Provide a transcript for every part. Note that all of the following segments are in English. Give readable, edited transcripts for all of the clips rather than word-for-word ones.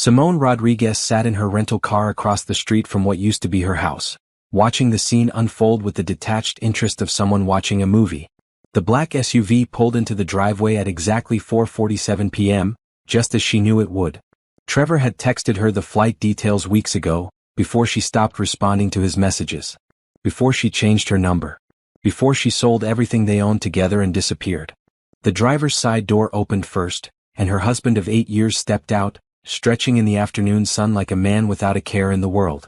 Simone Rodriguez sat in her rental car across the street from what used to be her house, watching the scene unfold with the detached interest of someone watching a movie. The black SUV pulled into the driveway at exactly 4:47 p.m., just as she knew it would. Trevor had texted her the flight details weeks ago, before she stopped responding to his messages. Before she changed her number. Before she sold everything they owned together and disappeared. The driver's side door opened first, and her husband of 8 years stepped out, stretching in the afternoon sun like a man without a care in the world.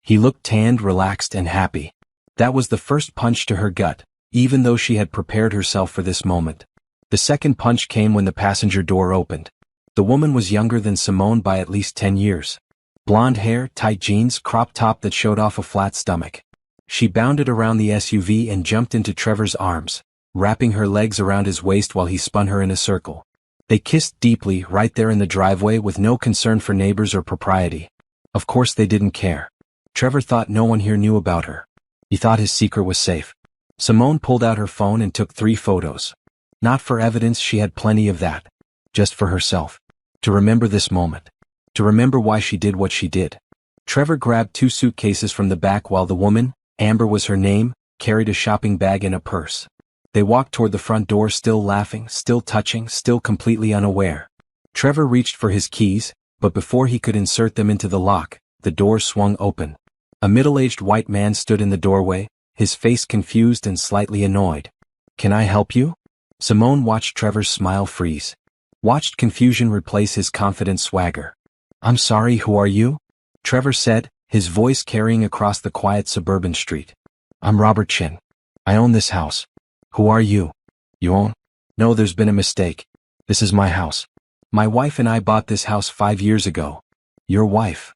He looked tanned, relaxed, and happy. That was the first punch to her gut, even though she had prepared herself for this moment. The second punch came when the passenger door opened. The woman was younger than Simone by at least 10 years. Blonde hair, tight jeans, crop top that showed off a flat stomach. She bounded around the SUV and jumped into Trevor's arms, wrapping her legs around his waist while he spun her in a circle. They kissed deeply right there in the driveway with no concern for neighbors or propriety. Of course they didn't care. Trevor thought no one here knew about her. He thought his secret was safe. Simone pulled out her phone and took 3 photos. Not for evidence, she had plenty of that. Just for herself. To remember this moment. To remember why she did what she did. Trevor grabbed 2 suitcases from the back while the woman, Amber was her name, carried a shopping bag and a purse. They walked toward the front door, still laughing, still touching, still completely unaware. Trevor reached for his keys, but before he could insert them into the lock, the door swung open. A middle-aged white man stood in the doorway, his face confused and slightly annoyed. "Can I help you?" Simone watched Trevor's smile freeze. Watched confusion replace his confident swagger. "I'm sorry, who are you?" Trevor said, his voice carrying across the quiet suburban street. "I'm Robert Chin. I own this house." "Who are you?" "You own?" "No, there's been a mistake. This is my house. My wife and I bought this house 5 years ago." "Your wife?"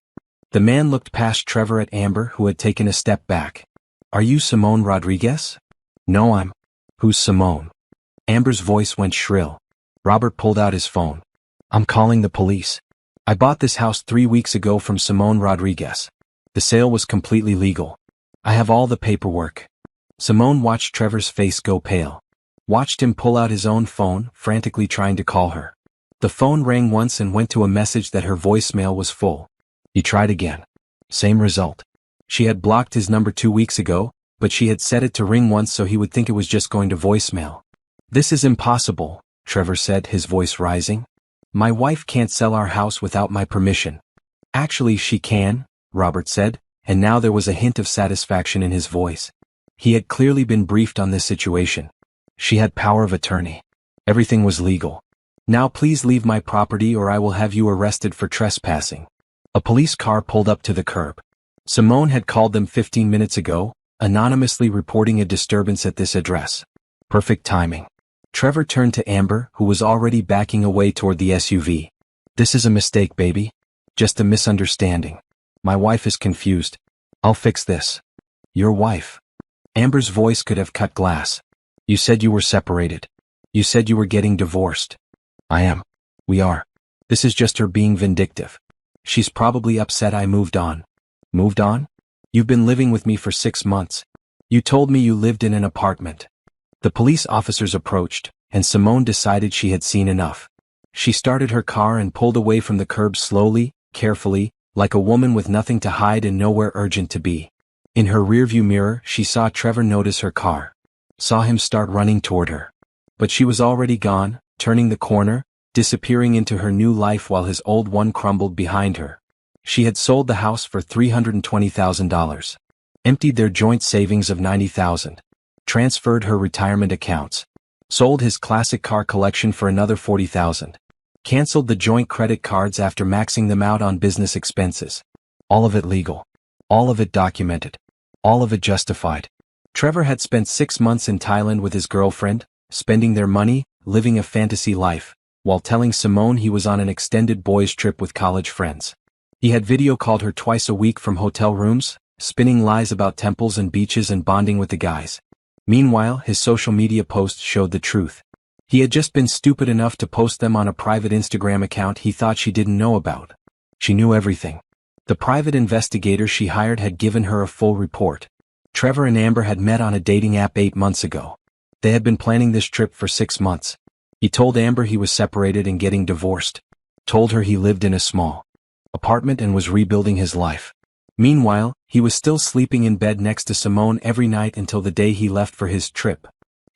The man looked past Trevor at Amber, who had taken a step back. "Are you Simone Rodriguez?" "No, I'm." "Who's Simone?" Amber's voice went shrill. Robert pulled out his phone. "I'm calling the police. I bought this house 3 weeks ago from Simone Rodriguez. The sale was completely legal. I have all the paperwork." Simone watched Trevor's face go pale. Watched him pull out his own phone, frantically trying to call her. The phone rang once and went to a message that her voicemail was full. He tried again. Same result. She had blocked his number 2 weeks ago, but she had set it to ring once so he would think it was just going to voicemail. "This is impossible," Trevor said, his voice rising. "My wife can't sell our house without my permission." "Actually, she can," Robert said, and now there was a hint of satisfaction in his voice. He had clearly been briefed on this situation. She had power of attorney. Everything was legal. "Now please leave my property or I will have you arrested for trespassing." A police car pulled up to the curb. Simone had called them 15 minutes ago, anonymously reporting a disturbance at this address. Perfect timing. Trevor turned to Amber, who was already backing away toward the SUV. "This is a mistake, baby. Just a misunderstanding. My wife is confused. I'll fix this." "Your wife?" Amber's voice could have cut glass. "You said you were separated. You said you were getting divorced." "I am. We are. This is just her being vindictive. She's probably upset I moved on." "Moved on? You've been living with me for 6 months. You told me you lived in an apartment." The police officers approached, and Simone decided she had seen enough. She started her car and pulled away from the curb slowly, carefully, like a woman with nothing to hide and nowhere urgent to be. In her rearview mirror, she saw Trevor notice her car. Saw him start running toward her. But she was already gone, turning the corner, disappearing into her new life while his old one crumbled behind her. She had sold the house for $320,000. Emptied their joint savings of $90,000. Transferred her retirement accounts. Sold his classic car collection for another $40,000. Canceled the joint credit cards after maxing them out on business expenses. All of it legal. All of it documented. All of it justified. Trevor had spent 6 months in Thailand with his girlfriend, spending their money, living a fantasy life, while telling Simone he was on an extended boys' trip with college friends. He had video called her twice a week from hotel rooms, spinning lies about temples and beaches and bonding with the guys. Meanwhile, his social media posts showed the truth. He had just been stupid enough to post them on a private Instagram account he thought she didn't know about. She knew everything. The private investigator she hired had given her a full report. Trevor and Amber had met on a dating app 8 months ago. They had been planning this trip for 6 months. He told Amber he was separated and getting divorced. Told her he lived in a small apartment and was rebuilding his life. Meanwhile, he was still sleeping in bed next to Simone every night until the day he left for his trip.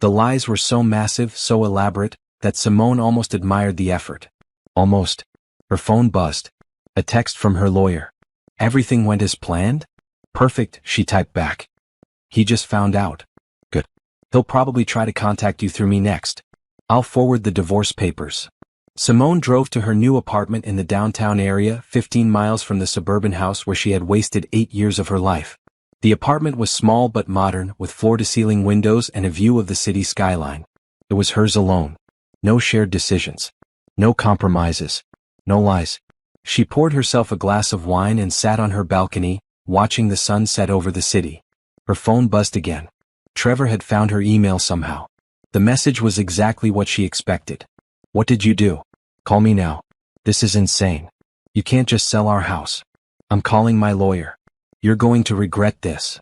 The lies were so massive, so elaborate, that Simone almost admired the effort. Almost. Her phone buzzed. A text from her lawyer. Everything went as planned? Perfect, she typed back. He just found out. Good. He'll probably try to contact you through me next. I'll forward the divorce papers. Simone drove to her new apartment in the downtown area, 15 miles from the suburban house where she had wasted 8 years of her life. The apartment was small but modern, with floor-to-ceiling windows and a view of the city skyline. It was hers alone. No shared decisions. No compromises. No lies. She poured herself a glass of wine and sat on her balcony, watching the sun set over the city. Her phone buzzed again. Trevor had found her email somehow. The message was exactly what she expected. What did you do? Call me now. This is insane. You can't just sell our house. I'm calling my lawyer. You're going to regret this.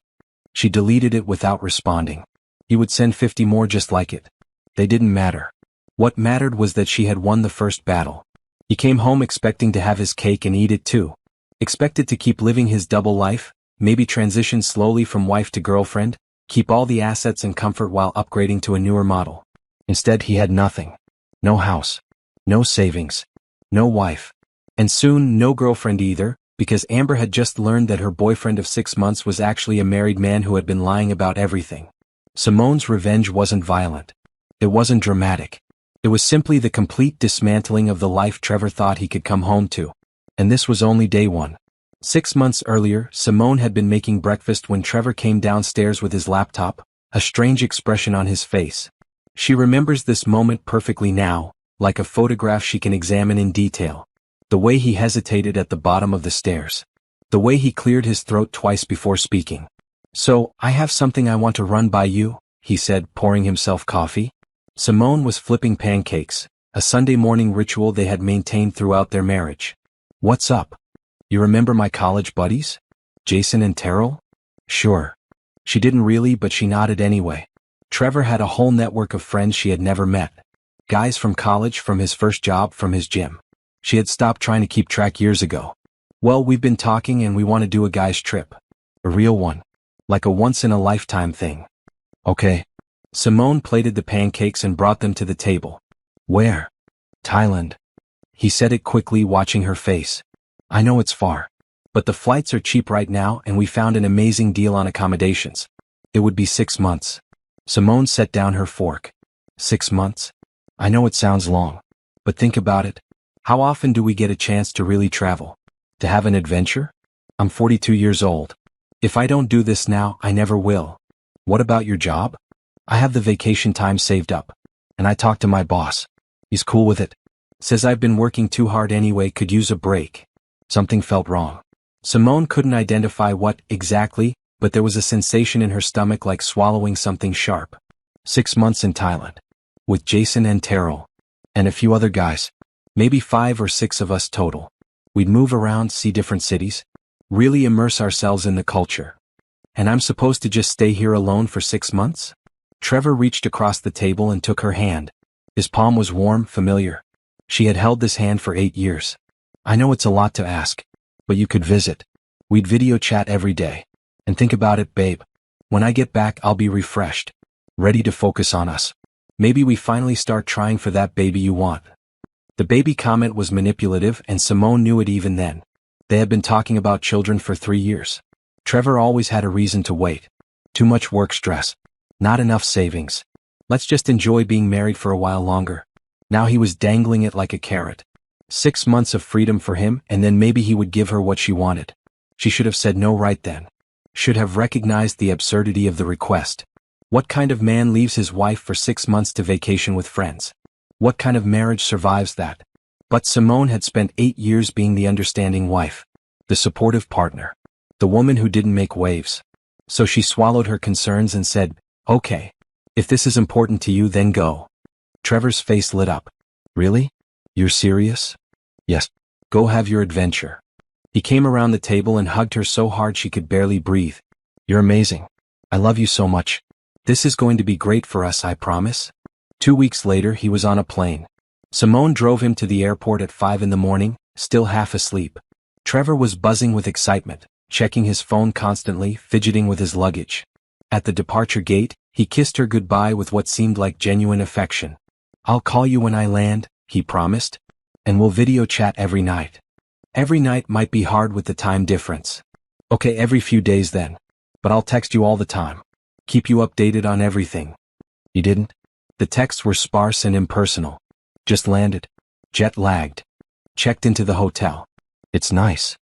She deleted it without responding. He would send 50 more just like it. They didn't matter. What mattered was that she had won the first battle. He came home expecting to have his cake and eat it too. Expected to keep living his double life, maybe transition slowly from wife to girlfriend, keep all the assets and comfort while upgrading to a newer model. Instead, he had nothing. No house. No savings. No wife. And soon, no girlfriend either, because Amber had just learned that her boyfriend of 6 months was actually a married man who had been lying about everything. Simone's revenge wasn't violent. It wasn't dramatic. It was simply the complete dismantling of the life Trevor thought he could come home to. And this was only day one. 6 months earlier, Simone had been making breakfast when Trevor came downstairs with his laptop, a strange expression on his face. She remembers this moment perfectly now, like a photograph she can examine in detail. The way he hesitated at the bottom of the stairs. The way he cleared his throat twice before speaking. So, I have something I want to run by you, he said, pouring himself coffee. Simone was flipping pancakes, a Sunday morning ritual they had maintained throughout their marriage. What's up? You remember my college buddies? Jason and Terrell? Sure. She didn't really, but she nodded anyway. Trevor had a whole network of friends she had never met. Guys from college, from his first job, from his gym. She had stopped trying to keep track years ago. Well, we've been talking and we want to do a guy's trip. A real one. Like a once-in-a-lifetime thing. Okay. Simone plated the pancakes and brought them to the table. Where? Thailand. He said it quickly, watching her face. I know it's far. But the flights are cheap right now and we found an amazing deal on accommodations. It would be 6 months. Simone set down her fork. 6 months? I know it sounds long. But think about it. How often do we get a chance to really travel? To have an adventure? I'm 42 years old. If I don't do this now, I never will. What about your job? I have the vacation time saved up. And I talked to my boss. He's cool with it. Says I've been working too hard anyway, could use a break. Something felt wrong. Simone couldn't identify what exactly, but there was a sensation in her stomach like swallowing something sharp. 6 months in Thailand. With Jason and Terrell. And a few other guys. Maybe 5 or 6 of us total. We'd move around, see different cities. Really immerse ourselves in the culture. And I'm supposed to just stay here alone for 6 months? Trevor reached across the table and took her hand. His palm was warm, familiar. She had held this hand for 8 years. I know it's a lot to ask. But you could visit. We'd video chat every day. And think about it, babe. When I get back, I'll be refreshed. Ready to focus on us. Maybe we finally start trying for that baby you want. The baby comment was manipulative and Simone knew it even then. They had been talking about children for 3 years. Trevor always had a reason to wait. Too much work stress. Not enough savings. Let's just enjoy being married for a while longer. Now he was dangling it like a carrot. 6 months of freedom for him and then maybe he would give her what she wanted. She should have said no right then. Should have recognized the absurdity of the request. What kind of man leaves his wife for 6 months to vacation with friends? What kind of marriage survives that? But Simone had spent 8 years being the understanding wife. The supportive partner. The woman who didn't make waves. So she swallowed her concerns and said, okay. If this is important to you, then go. Trevor's face lit up. Really? You're serious? Yes. Go have your adventure. He came around the table and hugged her so hard she could barely breathe. You're amazing. I love you so much. This is going to be great for us, I promise. 2 weeks later, he was on a plane. Simone drove him to the airport at 5 in the morning, still half asleep. Trevor was buzzing with excitement, checking his phone constantly, fidgeting with his luggage. At the departure gate, he kissed her goodbye with what seemed like genuine affection. "I'll call you when I land," he promised. "And we'll video chat every night." Every night might be hard with the time difference. "Okay, every few days then. But I'll text you all the time. Keep you updated on everything." He didn't. The texts were sparse and impersonal. "Just landed. Jet lagged. Checked into the hotel. It's nice.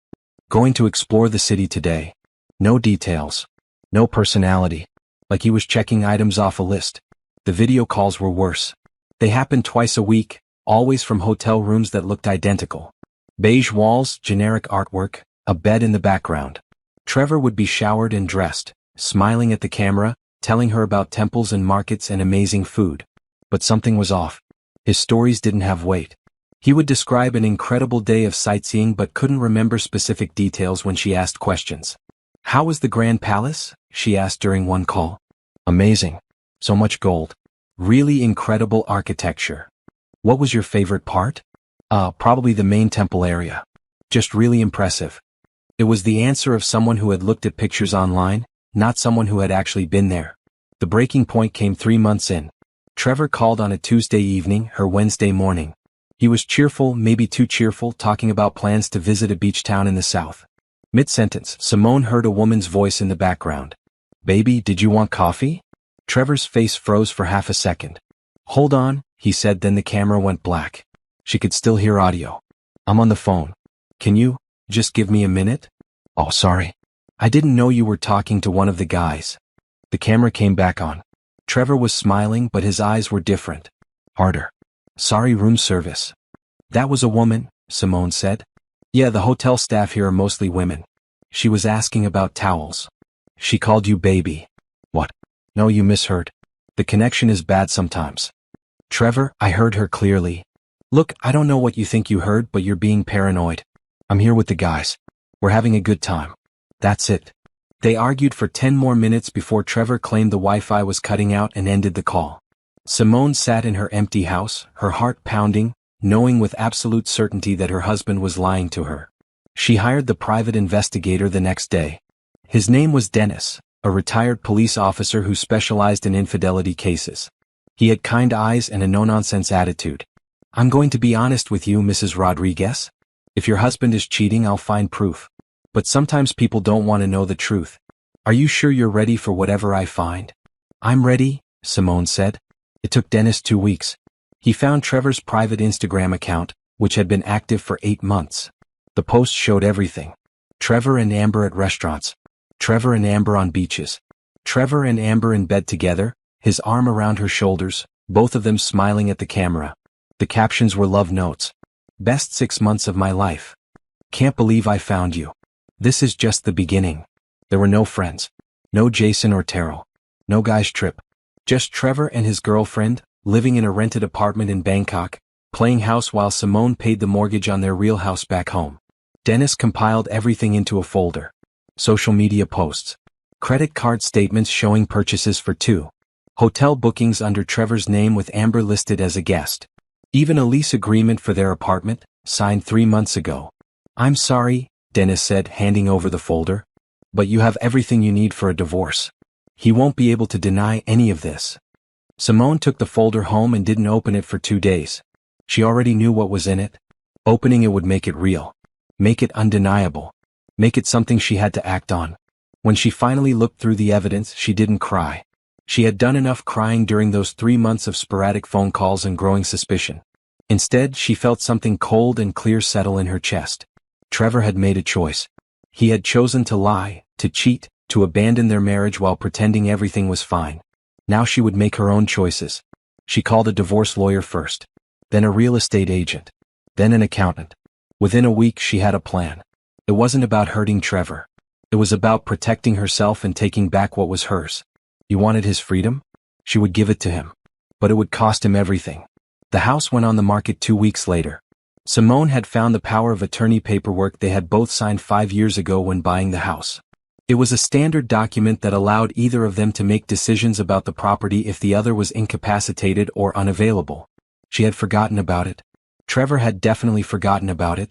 Going to explore the city today." No details. No personality. Like he was checking items off a list. The video calls were worse. They happened twice a week, always from hotel rooms that looked identical. Beige walls, generic artwork, a bed in the background. Trevor would be showered and dressed, smiling at the camera, telling her about temples and markets and amazing food. But something was off. His stories didn't have weight. He would describe an incredible day of sightseeing but couldn't remember specific details when she asked questions. "How was the Grand Palace?" she asked during one call. "Amazing. So much gold. Really incredible architecture." "What was your favorite part?" Probably the main temple area. Just really impressive." It was the answer of someone who had looked at pictures online, not someone who had actually been there. The breaking point came 3 months in. Trevor called on a Tuesday evening, her Wednesday morning. He was cheerful, maybe too cheerful, talking about plans to visit a beach town in the south. Mid-sentence, Simone heard a woman's voice in the background. "Baby, did you want coffee?" Trevor's face froze for half a second. "Hold on," he said, then the camera went black. She could still hear audio. "I'm on the phone. Can you just give me a minute?" "Oh, sorry. I didn't know you were talking to one of the guys." The camera came back on. Trevor was smiling, but his eyes were different. Harder. "Sorry, room service." "That was a woman," Simone said. "Yeah, the hotel staff here are mostly women. She was asking about towels." "She called you baby." "What?" "No, you misheard. The connection is bad sometimes." "Trevor, I heard her clearly." "Look, I don't know what you think you heard, but you're being paranoid. I'm here with the guys. We're having a good time. That's it." They argued for 10 more minutes before Trevor claimed the Wi-Fi was cutting out and ended the call. Simone sat in her empty house, her heart pounding, knowing with absolute certainty that her husband was lying to her. She hired the private investigator the next day. His name was Dennis, a retired police officer who specialized in infidelity cases. He had kind eyes and a no-nonsense attitude. "I'm going to be honest with you, Mrs. Rodriguez. If your husband is cheating, I'll find proof. But sometimes people don't want to know the truth. Are you sure you're ready for whatever I find?" "I'm ready," Simone said. It took Dennis 2 weeks. He found Trevor's private Instagram account, which had been active for 8 months. The post showed everything. Trevor and Amber at restaurants. Trevor and Amber on beaches. Trevor and Amber in bed together, his arm around her shoulders, both of them smiling at the camera. The captions were love notes. "Best 6 months of my life. Can't believe I found you. This is just the beginning." There were no friends. No Jason or Terrell. No guy's trip. Just Trevor and his girlfriend, living in a rented apartment in Bangkok, playing house while Simone paid the mortgage on their real house back home. Dennis compiled everything into a folder. Social media posts. Credit card statements showing purchases for 2. Hotel bookings under Trevor's name with Amber listed as a guest. Even a lease agreement for their apartment, signed 3 months ago. "I'm sorry," Dennis said, handing over the folder. "But you have everything you need for a divorce. He won't be able to deny any of this." Simone took the folder home and didn't open it for 2 days. She already knew what was in it. Opening it would make it real. Make it undeniable. Make it something she had to act on. When she finally looked through the evidence, she didn't cry. She had done enough crying during those 3 months of sporadic phone calls and growing suspicion. Instead, she felt something cold and clear settle in her chest. Trevor had made a choice. He had chosen to lie, to cheat, to abandon their marriage while pretending everything was fine. Now she would make her own choices. She called a divorce lawyer first, then a real estate agent, then an accountant. Within a week she had a plan. It wasn't about hurting Trevor. It was about protecting herself and taking back what was hers. He wanted his freedom? She would give it to him. But it would cost him everything. The house went on the market 2 weeks later. Simone had found the power of attorney paperwork they had both signed 5 years ago when buying the house. It was a standard document that allowed either of them to make decisions about the property if the other was incapacitated or unavailable. She had forgotten about it. Trevor had definitely forgotten about it.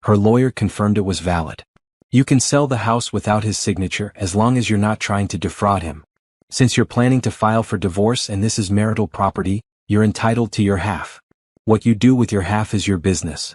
Her lawyer confirmed it was valid. You can sell the house without his signature as long as you're not trying to defraud him. Since you're planning to file for divorce and this is marital property, you're entitled to your half. What you do with your half is your business.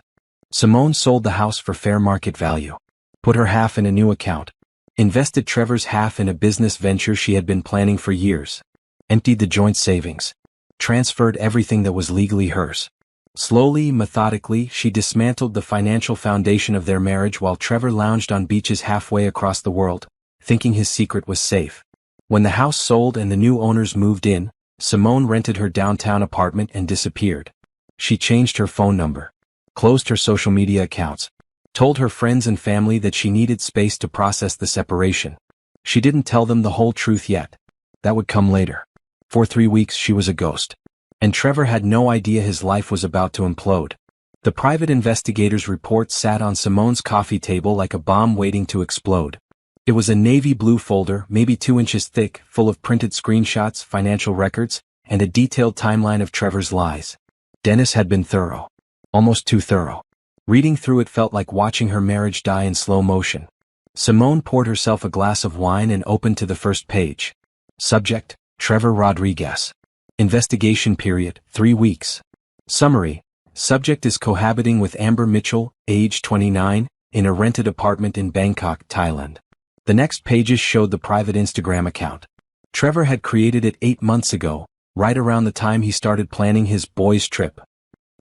Simone sold the house for fair market value. Put her half in a new account. Invested Trevor's half in a business venture she had been planning for years. Emptied the joint savings. Transferred everything that was legally hers. Slowly, methodically, she dismantled the financial foundation of their marriage while Trevor lounged on beaches halfway across the world, thinking his secret was safe. When the house sold and the new owners moved in, Simone rented her downtown apartment and disappeared. She changed her phone number. Closed her social media accounts. Told her friends and family that she needed space to process the separation. She didn't tell them the whole truth yet. That would come later. For 3 weeks she was a ghost. And Trevor had no idea his life was about to implode. The private investigator's report sat on Simone's coffee table like a bomb waiting to explode. It was a navy blue folder, maybe 2 inches thick, full of printed screenshots, financial records, and a detailed timeline of Trevor's lies. Dennis had been thorough. Almost too thorough. Reading through it felt like watching her marriage die in slow motion. Simone poured herself a glass of wine and opened to the first page. Subject: Trevor Rodriguez. Investigation period: 3 weeks. Summary: subject is cohabiting with Amber Mitchell, age 29, in a rented apartment in Bangkok, Thailand. The next pages showed the private Instagram account. Trevor had created it 8 months ago, right around the time he started planning his boys' trip.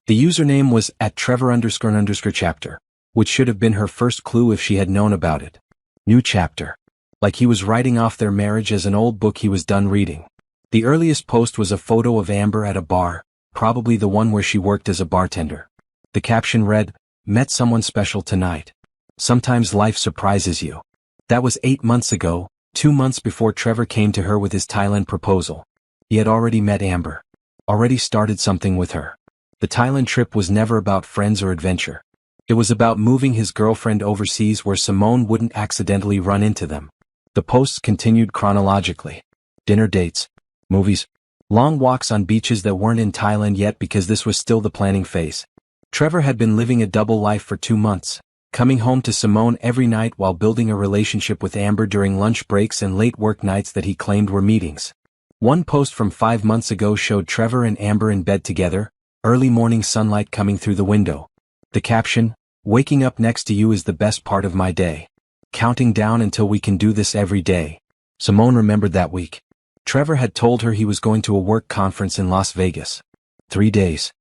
The username was @Trevor__chapter, which should have been her first clue if she had known about it. New chapter. Like he was writing off their marriage as an old book he was done reading. The earliest post was a photo of Amber at a bar, probably the one where she worked as a bartender. The caption read, "Met someone special tonight. Sometimes life surprises you." That was 8 months ago, 2 months before Trevor came to her with his Thailand proposal. He had already met Amber. Already started something with her. The Thailand trip was never about friends or adventure. It was about moving his girlfriend overseas where Simone wouldn't accidentally run into them. The posts continued chronologically. Dinner dates. Movies. Long walks on beaches that weren't in Thailand yet because this was still the planning phase. Trevor had been living a double life for 2 months, coming home to Simone every night while building a relationship with Amber during lunch breaks and late work nights that he claimed were meetings. One post from 5 months ago showed Trevor and Amber in bed together, early morning sunlight coming through the window. The caption: "Waking up next to you is the best part of my day. Counting down until we can do this every day." Simone remembered that week. Trevor had told her he was going to a work conference in Las Vegas. 3 days.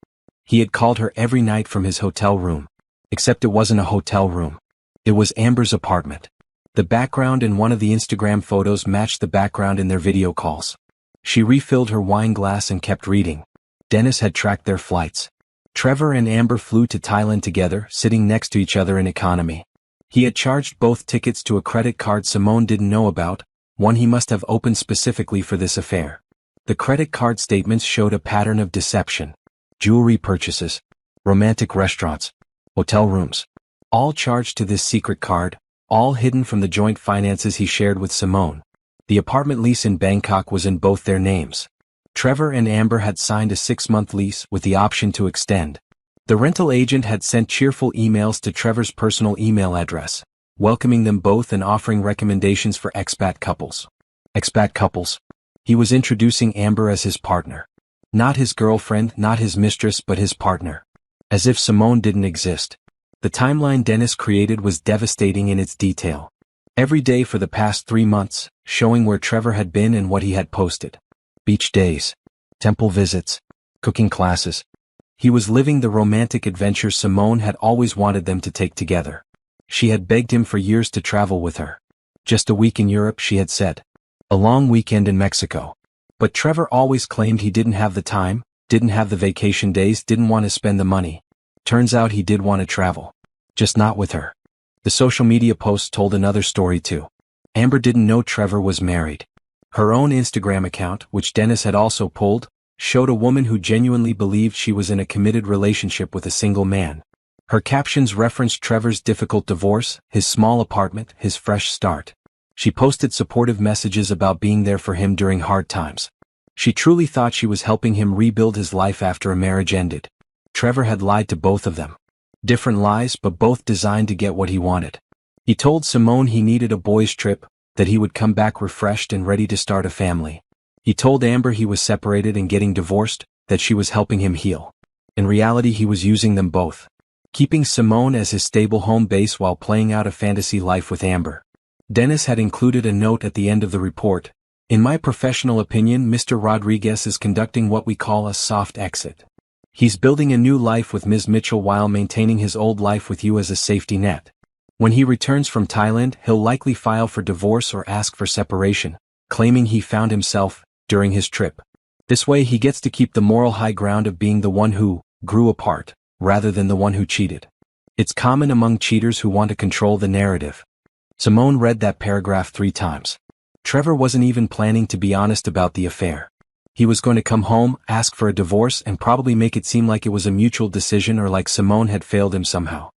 He had called her every night from his hotel room. Except it wasn't a hotel room. It was Amber's apartment. The background in one of the Instagram photos matched the background in their video calls. She refilled her wine glass and kept reading. Dennis had tracked their flights. Trevor and Amber flew to Thailand together, sitting next to each other in economy. He had charged both tickets to a credit card Simone didn't know about, one he must have opened specifically for this affair. The credit card statements showed a pattern of deception. Jewelry purchases. Romantic restaurants. Hotel rooms. All charged to this secret card, all hidden from the joint finances he shared with Simone. The apartment lease in Bangkok was in both their names. Trevor and Amber had signed a 6-month lease with the option to extend. The rental agent had sent cheerful emails to Trevor's personal email address, welcoming them both and offering recommendations for expat couples. Expat couples. He was introducing Amber as his partner. Not his girlfriend, not his mistress, but his partner. As if Simone didn't exist. The timeline Dennis created was devastating in its detail. Every day for the past 3 months, showing where Trevor had been and what he had posted. Beach days. Temple visits. Cooking classes. He was living the romantic adventure Simone had always wanted them to take together. She had begged him for years to travel with her. Just a week in Europe, she had said. A long weekend in Mexico. But Trevor always claimed he didn't have the time, didn't have the vacation days, didn't want to spend the money. Turns out he did want to travel. Just not with her. The social media posts told another story too. Amber didn't know Trevor was married. Her own Instagram account, which Dennis had also pulled, showed a woman who genuinely believed she was in a committed relationship with a single man. Her captions referenced Trevor's difficult divorce, his small apartment, his fresh start. She posted supportive messages about being there for him during hard times. She truly thought she was helping him rebuild his life after a marriage ended. Trevor had lied to both of them. Different lies, but both designed to get what he wanted. He told Simone he needed a boys' trip, that he would come back refreshed and ready to start a family. He told Amber he was separated and getting divorced, that she was helping him heal. In reality, he was using them both, keeping Simone as his stable home base while playing out a fantasy life with Amber. Dennis had included a note at the end of the report. In my professional opinion, Mr. Rodriguez is conducting what we call a soft exit. He's building a new life with Ms. Mitchell while maintaining his old life with you as a safety net. When he returns from Thailand, he'll likely file for divorce or ask for separation, claiming he found himself during his trip. This way he gets to keep the moral high ground of being the one who grew apart, rather than the one who cheated. It's common among cheaters who want to control the narrative. Simone read that paragraph 3 times. Trevor wasn't even planning to be honest about the affair. He was going to come home, ask for a divorce, and probably make it seem like it was a mutual decision or like Simone had failed him somehow.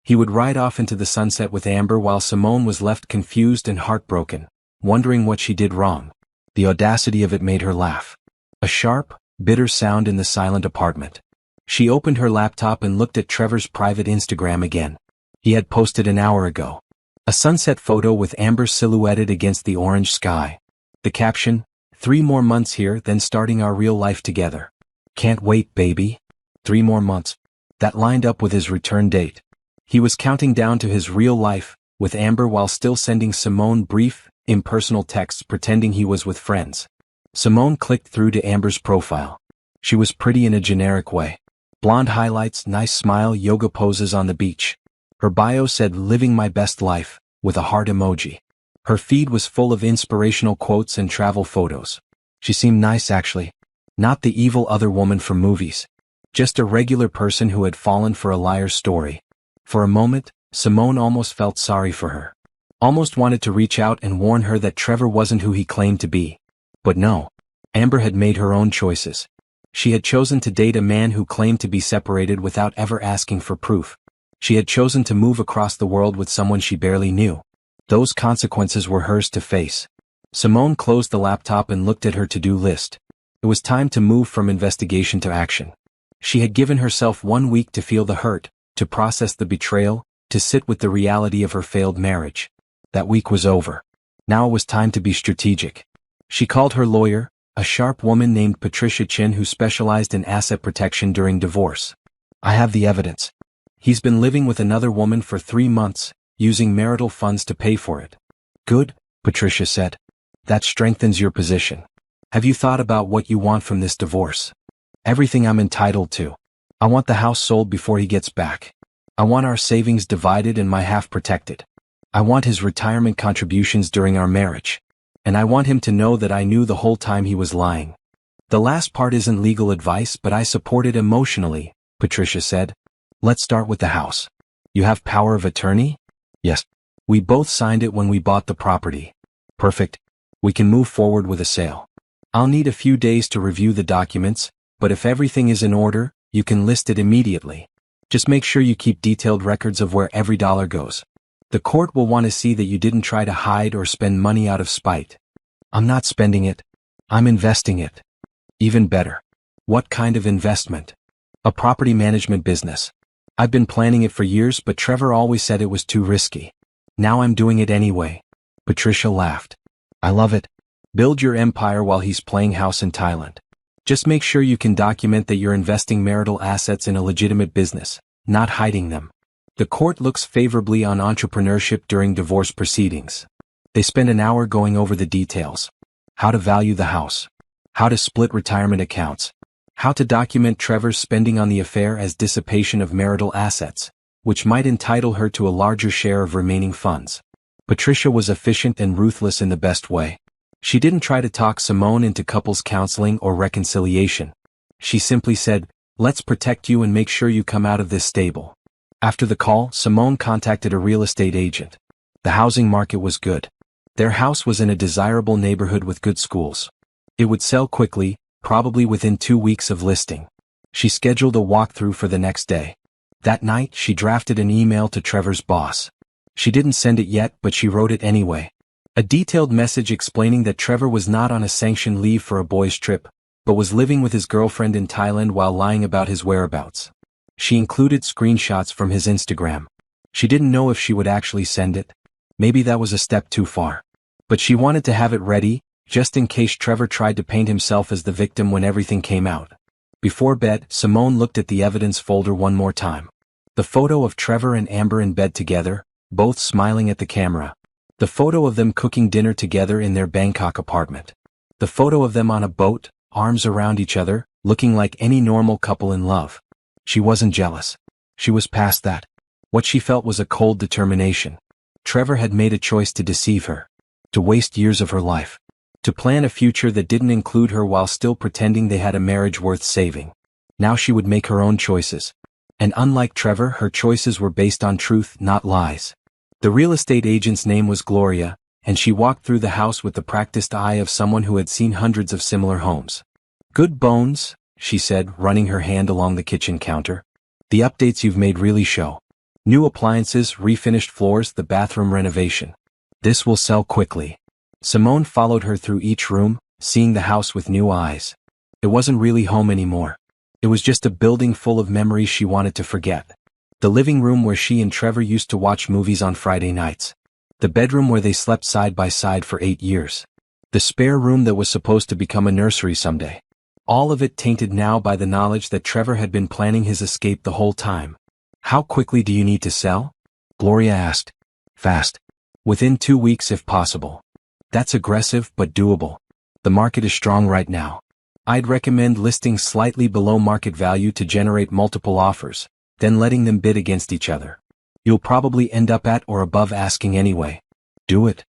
He would ride off into the sunset with Amber while Simone was left confused and heartbroken, wondering what she did wrong. The audacity of it made her laugh. A sharp, bitter sound in the silent apartment. She opened her laptop and looked at Trevor's private Instagram again. He had posted an hour ago. A sunset photo with Amber silhouetted against the orange sky. The caption, 3 more months here, then starting our real life together. Can't wait, baby. 3 more months. That lined up with his return date. He was counting down to his real life with Amber while still sending Simone brief, impersonal texts pretending he was with friends. Simone clicked through to Amber's profile. She was pretty in a generic way. Blonde highlights, nice smile, yoga poses on the beach. Her bio said living my best life, with a heart emoji. Her feed was full of inspirational quotes and travel photos. She seemed nice actually. Not the evil other woman from movies. Just a regular person who had fallen for a liar's story. For a moment, Simone almost felt sorry for her. Almost wanted to reach out and warn her that Trevor wasn't who he claimed to be. But no. Amber had made her own choices. She had chosen to date a man who claimed to be separated without ever asking for proof. She had chosen to move across the world with someone she barely knew. Those consequences were hers to face. Simone closed the laptop and looked at her to-do list. It was time to move from investigation to action. She had given herself 1 week to feel the hurt, to process the betrayal, to sit with the reality of her failed marriage. That week was over. Now it was time to be strategic. She called her lawyer, a sharp woman named Patricia Chin who specialized in asset protection during divorce. I have the evidence. He's been living with another woman for 3 months, using marital funds to pay for it. Good, Patricia said. That strengthens your position. Have you thought about what you want from this divorce? Everything I'm entitled to. I want the house sold before he gets back. I want our savings divided and my half protected. I want his retirement contributions during our marriage. And I want him to know that I knew the whole time he was lying. The last part isn't legal advice, but I support it emotionally, Patricia said. Let's start with the house. You have power of attorney? Yes. We both signed it when we bought the property. Perfect. We can move forward with a sale. I'll need a few days to review the documents, but if everything is in order, you can list it immediately. Just make sure you keep detailed records of where every dollar goes. The court will want to see that you didn't try to hide or spend money out of spite. I'm not spending it. I'm investing it. Even better. What kind of investment? A property management business. I've been planning it for years, but Trevor always said it was too risky. Now I'm doing it anyway. Patricia laughed. I love it. Build your empire while he's playing house in Thailand. Just make sure you can document that you're investing marital assets in a legitimate business, not hiding them. The court looks favorably on entrepreneurship during divorce proceedings. They spend an hour going over the details. How to value the house. How to split retirement accounts. How to document Trevor's spending on the affair as dissipation of marital assets, which might entitle her to a larger share of remaining funds. Patricia was efficient and ruthless in the best way. She didn't try to talk Simone into couples counseling or reconciliation. She simply said, let's protect you and make sure you come out of this stable. After the call, Simone contacted a real estate agent. The housing market was good. Their house was in a desirable neighborhood with good schools. It would sell quickly, probably within 2 weeks of listing. She scheduled a walkthrough for the next day. That night, she drafted an email to Trevor's boss. She didn't send it yet, but she wrote it anyway. A detailed message explaining that Trevor was not on a sanctioned leave for a boys' trip, but was living with his girlfriend in Thailand while lying about his whereabouts. She included screenshots from his Instagram. She didn't know if she would actually send it. Maybe that was a step too far. But she wanted to have it ready, just in case Trevor tried to paint himself as the victim when everything came out. Before bed, Simone looked at the evidence folder one more time. The photo of Trevor and Amber in bed together, both smiling at the camera. The photo of them cooking dinner together in their Bangkok apartment. The photo of them on a boat, arms around each other, looking like any normal couple in love. She wasn't jealous. She was past that. What she felt was a cold determination. Trevor had made a choice to deceive her. To waste years of her life. To plan a future that didn't include her while still pretending they had a marriage worth saving. Now she would make her own choices. And unlike Trevor, her choices were based on truth, not lies. The real estate agent's name was Gloria, and she walked through the house with the practiced eye of someone who had seen hundreds of similar homes. "Good bones," she said, running her hand along the kitchen counter. "The updates you've made really show. New appliances, refinished floors, the bathroom renovation. This will sell quickly." Simone followed her through each room, seeing the house with new eyes. It wasn't really home anymore. It was just a building full of memories she wanted to forget. The living room where she and Trevor used to watch movies on Friday nights. The bedroom where they slept side by side for 8 years. The spare room that was supposed to become a nursery someday. All of it tainted now by the knowledge that Trevor had been planning his escape the whole time. "How quickly do you need to sell?" Gloria asked. "Fast. Within 2 weeks if possible." "That's aggressive but doable. The market is strong right now. I'd recommend listing slightly below market value to generate multiple offers, then letting them bid against each other. You'll probably end up at or above asking anyway. Do it."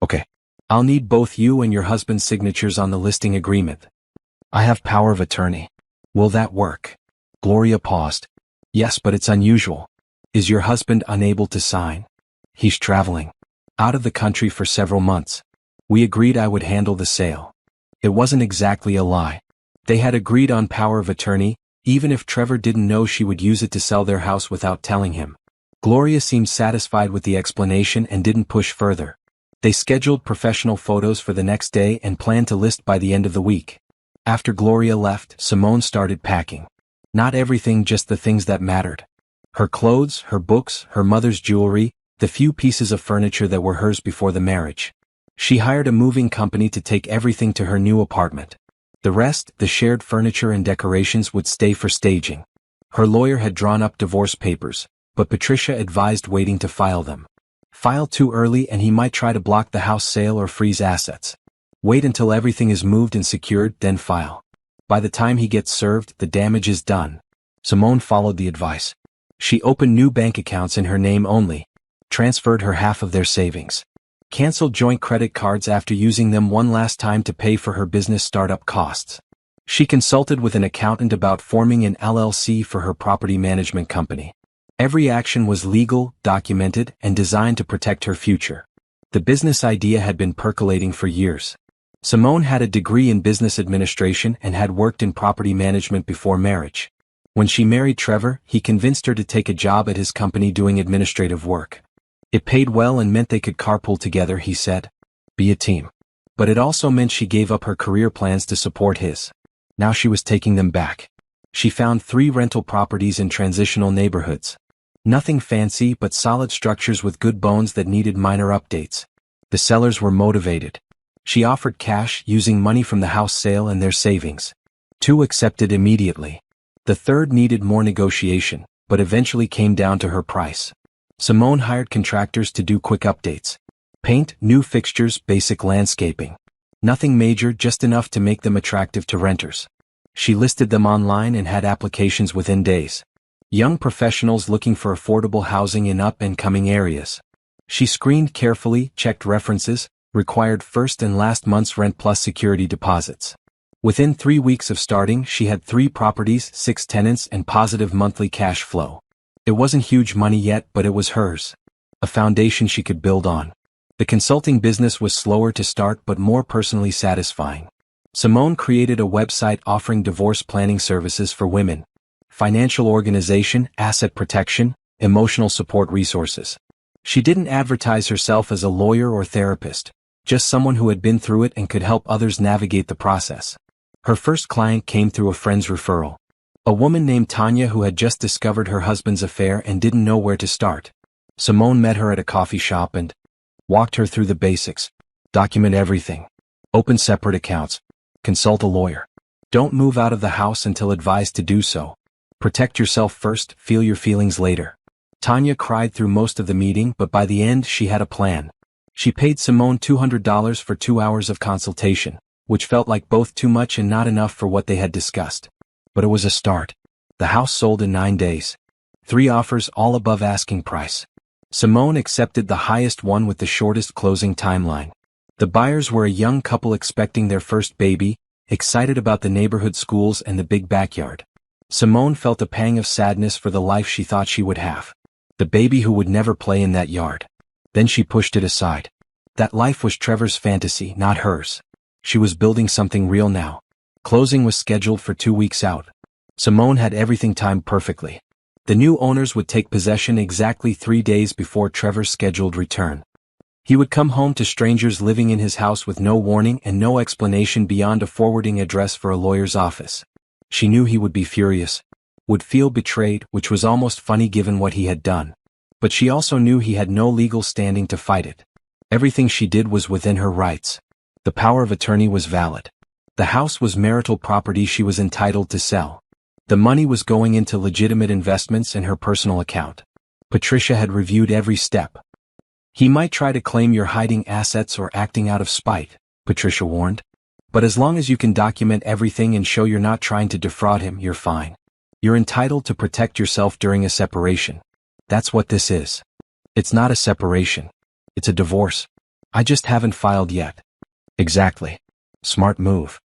"Okay. I'll need both you and your husband's signatures on the listing agreement." "I have power of attorney. Will that work?" Gloria paused. "Yes, but it's unusual. Is your husband unable to sign?" "He's traveling. Out of the country for several months. We agreed I would handle the sale." It wasn't exactly a lie. They had agreed on power of attorney, even if Trevor didn't know she would use it to sell their house without telling him. Gloria seemed satisfied with the explanation and didn't push further. They scheduled professional photos for the next day and planned to list by the end of the week. After Gloria left, Simone started packing. Not everything, just the things that mattered. Her clothes, her books, her mother's jewelry, the few pieces of furniture that were hers before the marriage. She hired a moving company to take everything to her new apartment. The rest, the shared furniture and decorations, would stay for staging. Her lawyer had drawn up divorce papers, but Patricia advised waiting to file them. File too early and he might try to block the house sale or freeze assets. Wait until everything is moved and secured, then file. By the time he gets served, the damage is done. Simone followed the advice. She opened new bank accounts in her name only, transferred her half of their savings. Canceled joint credit cards after using them one last time to pay for her business startup costs. She consulted with an accountant about forming an LLC for her property management company. Every action was legal, documented, and designed to protect her future. The business idea had been percolating for years. Simone had a degree in business administration and had worked in property management before marriage. When she married Trevor, he convinced her to take a job at his company doing administrative work. It paid well and meant they could carpool together, he said. Be a team. But it also meant she gave up her career plans to support his. Now she was taking them back. She found 3 rental properties in transitional neighborhoods. Nothing fancy but solid structures with good bones that needed minor updates. The sellers were motivated. She offered cash using money from the house sale and their savings. 2 accepted immediately. The 3rd needed more negotiation, but eventually came down to her price. Simone hired contractors to do quick updates. Paint, new fixtures, basic landscaping. Nothing major, just enough to make them attractive to renters. She listed them online and had applications within days. Young professionals looking for affordable housing in up-and-coming areas. She screened carefully, checked references, required first and last month's rent plus security deposits. Within 3 weeks of starting, she had 3 properties, 6 tenants, and positive monthly cash flow. It wasn't huge money yet, but it was hers. A foundation she could build on. The consulting business was slower to start but more personally satisfying. Simone created a website offering divorce planning services for women. Financial organization, asset protection, emotional support resources. She didn't advertise herself as a lawyer or therapist, just someone who had been through it and could help others navigate the process. Her first client came through a friend's referral. A woman named Tanya who had just discovered her husband's affair and didn't know where to start. Simone met her at a coffee shop and walked her through the basics. Document everything. Open separate accounts. Consult a lawyer. Don't move out of the house until advised to do so. Protect yourself first, feel your feelings later. Tanya cried through most of the meeting, but by the end she had a plan. She paid Simone $200 for 2 hours of consultation, which felt like both too much and not enough for what they had discussed. But it was a start. The house sold in 9 days. 3 offers, all above asking price. Simone accepted the highest one with the shortest closing timeline. The buyers were a young couple expecting their first baby, excited about the neighborhood schools and the big backyard. Simone felt a pang of sadness for the life she thought she would have. The baby who would never play in that yard. Then she pushed it aside. That life was Trevor's fantasy, not hers. She was building something real now. Closing was scheduled for 2 weeks out. Simone had everything timed perfectly. The new owners would take possession exactly 3 days before Trevor's scheduled return. He would come home to strangers living in his house with no warning and no explanation beyond a forwarding address for a lawyer's office. She knew he would be furious, would feel betrayed, which was almost funny given what he had done. But she also knew he had no legal standing to fight it. Everything she did was within her rights. The power of attorney was valid. The house was marital property she was entitled to sell. The money was going into legitimate investments in her personal account. Patricia had reviewed every step. He might try to claim you're hiding assets or acting out of spite, Patricia warned. But as long as you can document everything and show you're not trying to defraud him, you're fine. You're entitled to protect yourself during a separation. That's what this is. It's not a separation. It's a divorce. I just haven't filed yet. Exactly. Smart move.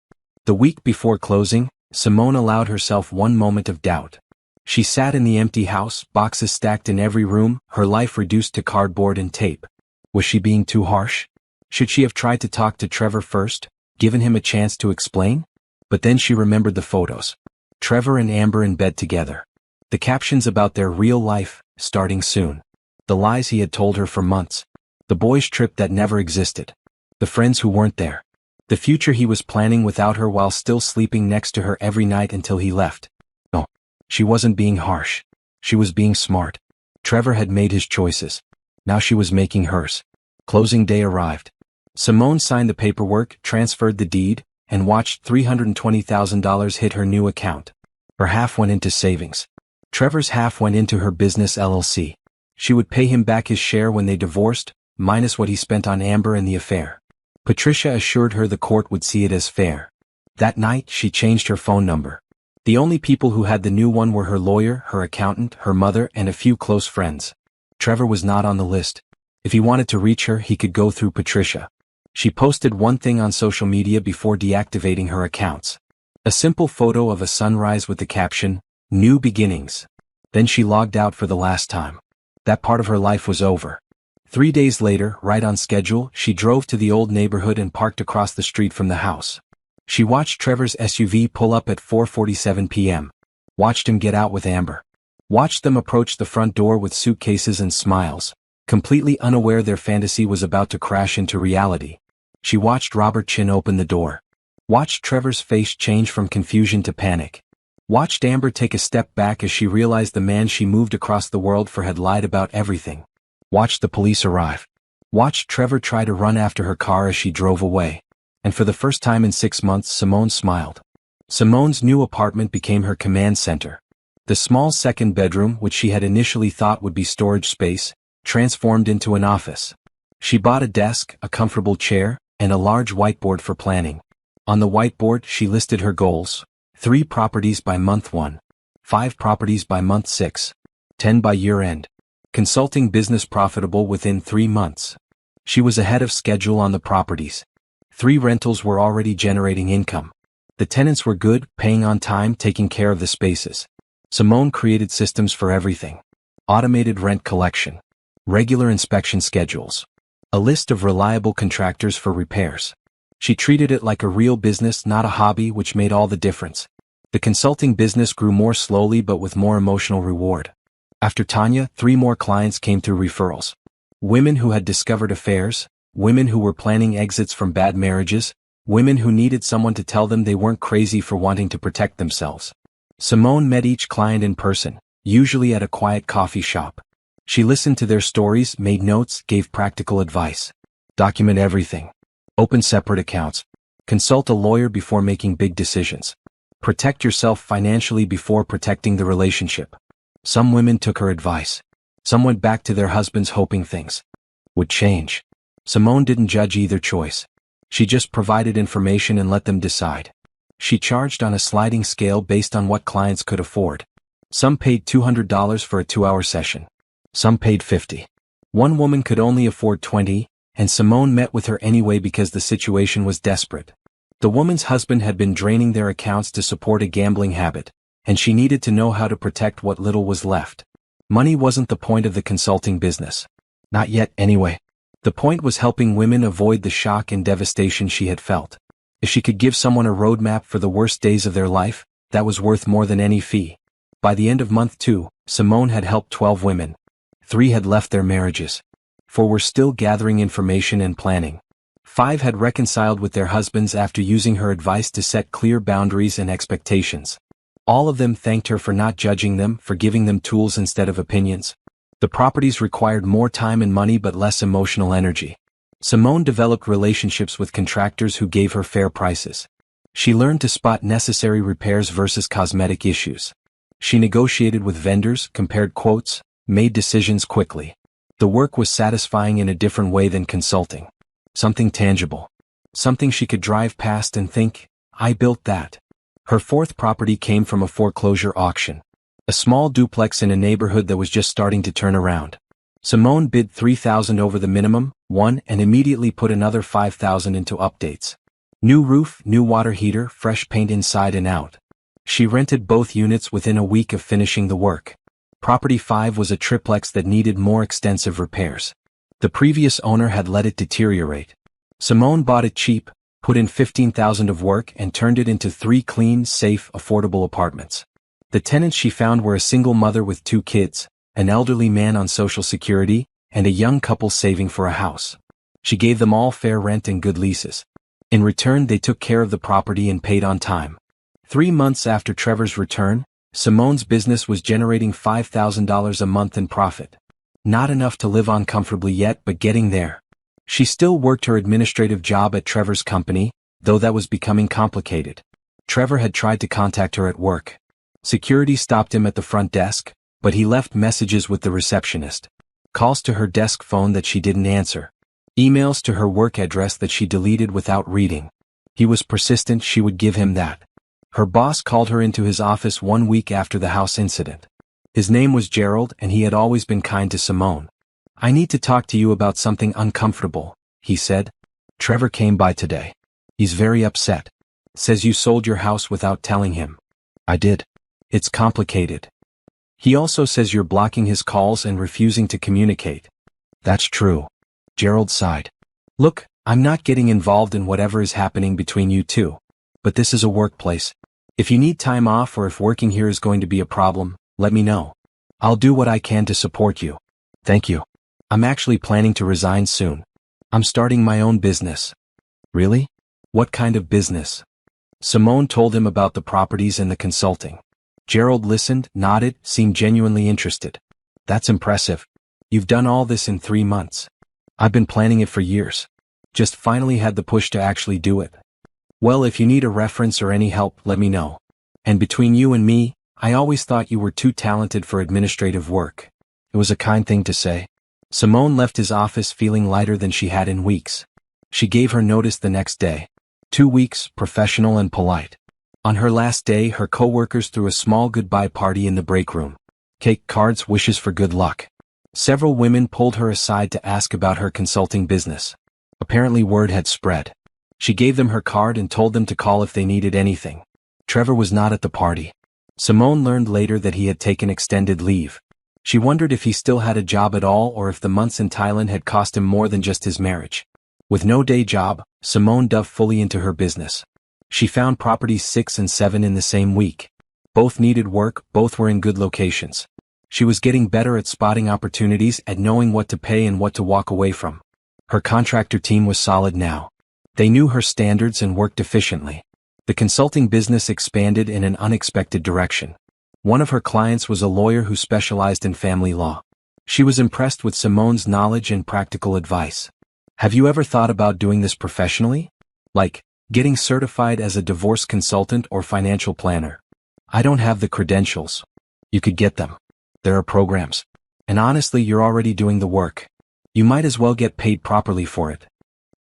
The week before closing, Simone allowed herself one moment of doubt. She sat in the empty house, boxes stacked in every room, her life reduced to cardboard and tape. Was she being too harsh? Should she have tried to talk to Trevor first, given him a chance to explain? But then she remembered the photos. Trevor and Amber in bed together. The captions about their real life, starting soon. The lies he had told her for months. The boys' trip that never existed. The friends who weren't there. The future he was planning without her while still sleeping next to her every night until he left. No, she wasn't being harsh. She was being smart. Trevor had made his choices. Now she was making hers. Closing day arrived. Simone signed the paperwork, transferred the deed, and watched $320,000 hit her new account. Her half went into savings. Trevor's half went into her business LLC. She would pay him back his share when they divorced, minus what he spent on Amber and the affair. Patricia assured her the court would see it as fair. That night, she changed her phone number. The only people who had the new one were her lawyer, her accountant, her mother, and a few close friends. Trevor was not on the list. If he wanted to reach her, he could go through Patricia. She posted one thing on social media before deactivating her accounts. A simple photo of a sunrise with the caption, "New Beginnings." Then she logged out for the last time. That part of her life was over. 3 days later, right on schedule, she drove to the old neighborhood and parked across the street from the house. She watched Trevor's SUV pull up at 4:47 p.m. Watched him get out with Amber. Watched them approach the front door with suitcases and smiles, completely unaware their fantasy was about to crash into reality. She watched Robert Chin open the door. Watched Trevor's face change from confusion to panic. Watched Amber take a step back as she realized the man she moved across the world for had lied about everything. Watched the police arrive. Watched Trevor try to run after her car as she drove away. And for the first time in 6 months, Simone smiled. Simone's new apartment became her command center. The small second bedroom, which she had initially thought would be storage space, transformed into an office. She bought a desk, a comfortable chair, and a large whiteboard for planning. On the whiteboard, she listed her goals: 3 properties by month 1, 5 properties by month 6, 10 by year end. Consulting business profitable within 3 months. She was ahead of schedule on the properties. 3 rentals were already generating income. The tenants were good, paying on time, taking care of the spaces. Simone created systems for everything. Automated rent collection. Regular inspection schedules. A list of reliable contractors for repairs. She treated it like a real business, not a hobby, which made all the difference. The consulting business grew more slowly but with more emotional reward. After Tanya, 3 more clients came through referrals. Women who had discovered affairs, women who were planning exits from bad marriages, women who needed someone to tell them they weren't crazy for wanting to protect themselves. Simone met each client in person, usually at a quiet coffee shop. She listened to their stories, made notes, gave practical advice. Document everything. Open separate accounts. Consult a lawyer before making big decisions. Protect yourself financially before protecting the relationship. Some women took her advice. Some went back to their husbands hoping things would change. Simone didn't judge either choice. She just provided information and let them decide. She charged on a sliding scale based on what clients could afford. Some paid $200 for a 2-hour session. Some paid $50. One woman could only afford $20, and Simone met with her anyway because the situation was desperate. The woman's husband had been draining their accounts to support a gambling habit, and she needed to know how to protect what little was left. Money wasn't the point of the consulting business. Not yet, anyway. The point was helping women avoid the shock and devastation she had felt. If she could give someone a roadmap for the worst days of their life, that was worth more than any fee. By the end of month 2, Simone had helped 12 women. 3 had left their marriages. 4 were still gathering information and planning. 5 had reconciled with their husbands after using her advice to set clear boundaries and expectations. All of them thanked her for not judging them, for giving them tools instead of opinions. The properties required more time and money but less emotional energy. Simone developed relationships with contractors who gave her fair prices. She learned to spot necessary repairs versus cosmetic issues. She negotiated with vendors, compared quotes, made decisions quickly. The work was satisfying in a different way than consulting. Something tangible. Something she could drive past and think, I built that. Her 4th property came from a foreclosure auction. A small duplex in a neighborhood that was just starting to turn around. Simone bid $3,000 over the minimum, won, and immediately put another $5,000 into updates. New roof, new water heater, fresh paint inside and out. She rented both units within a week of finishing the work. Property 5 was a triplex that needed more extensive repairs. The previous owner had let it deteriorate. Simone bought it cheap, put in $15,000 of work and turned it into 3 clean, safe, affordable apartments. The tenants she found were a single mother with 2 kids, an elderly man on Social Security, and a young couple saving for a house. She gave them all fair rent and good leases. In return, they took care of the property and paid on time. 3 months after Trevor's return, Simone's business was generating $5,000 a month in profit. Not enough to live on comfortably yet, but getting there. She still worked her administrative job at Trevor's company, though that was becoming complicated. Trevor had tried to contact her at work. Security stopped him at the front desk, but he left messages with the receptionist. Calls to her desk phone that she didn't answer. Emails to her work address that she deleted without reading. He was persistent, she would give him that. Her boss called her into his office 1 week after the house incident. His name was Gerald and he had always been kind to Simone. I need to talk to you about something uncomfortable, he said. Trevor came by today. He's very upset. Says you sold your house without telling him. I did. It's complicated. He also says you're blocking his calls and refusing to communicate. That's true. Gerald sighed. Look, I'm not getting involved in whatever is happening between you two. But this is a workplace. If you need time off or if working here is going to be a problem, let me know. I'll do what I can to support you. Thank you. I'm actually planning to resign soon. I'm starting my own business. Really? What kind of business? Simone told him about the properties and the consulting. Gerald listened, nodded, seemed genuinely interested. That's impressive. You've done all this in 3 months. I've been planning it for years. Just finally had the push to actually do it. Well, if you need a reference or any help, let me know. And between you and me, I always thought you were too talented for administrative work. It was a kind thing to say. Simone left his office feeling lighter than she had in weeks. She gave her notice the next day. 2 weeks, professional and polite. On her last day, her coworkers threw a small goodbye party in the break room. Cake, cards, wishes for good luck. Several women pulled her aside to ask about her consulting business. Apparently word had spread. She gave them her card and told them to call if they needed anything. Trevor was not at the party. Simone learned later that he had taken extended leave. She wondered if he still had a job at all or if the months in Thailand had cost him more than just his marriage. With no day job, Simone dove fully into her business. She found properties 6 and 7 in the same week. Both needed work, both were in good locations. She was getting better at spotting opportunities, at knowing what to pay and what to walk away from. Her contractor team was solid now. They knew her standards and worked efficiently. The The consulting business expanded in an unexpected direction. One of her clients was a lawyer who specialized in family law. She was impressed with Simone's knowledge and practical advice. Have you ever thought about doing this professionally? Like, getting certified as a divorce consultant or financial planner? I don't have the credentials. You could get them. There are programs. And honestly, you're already doing the work. You might as well get paid properly for it.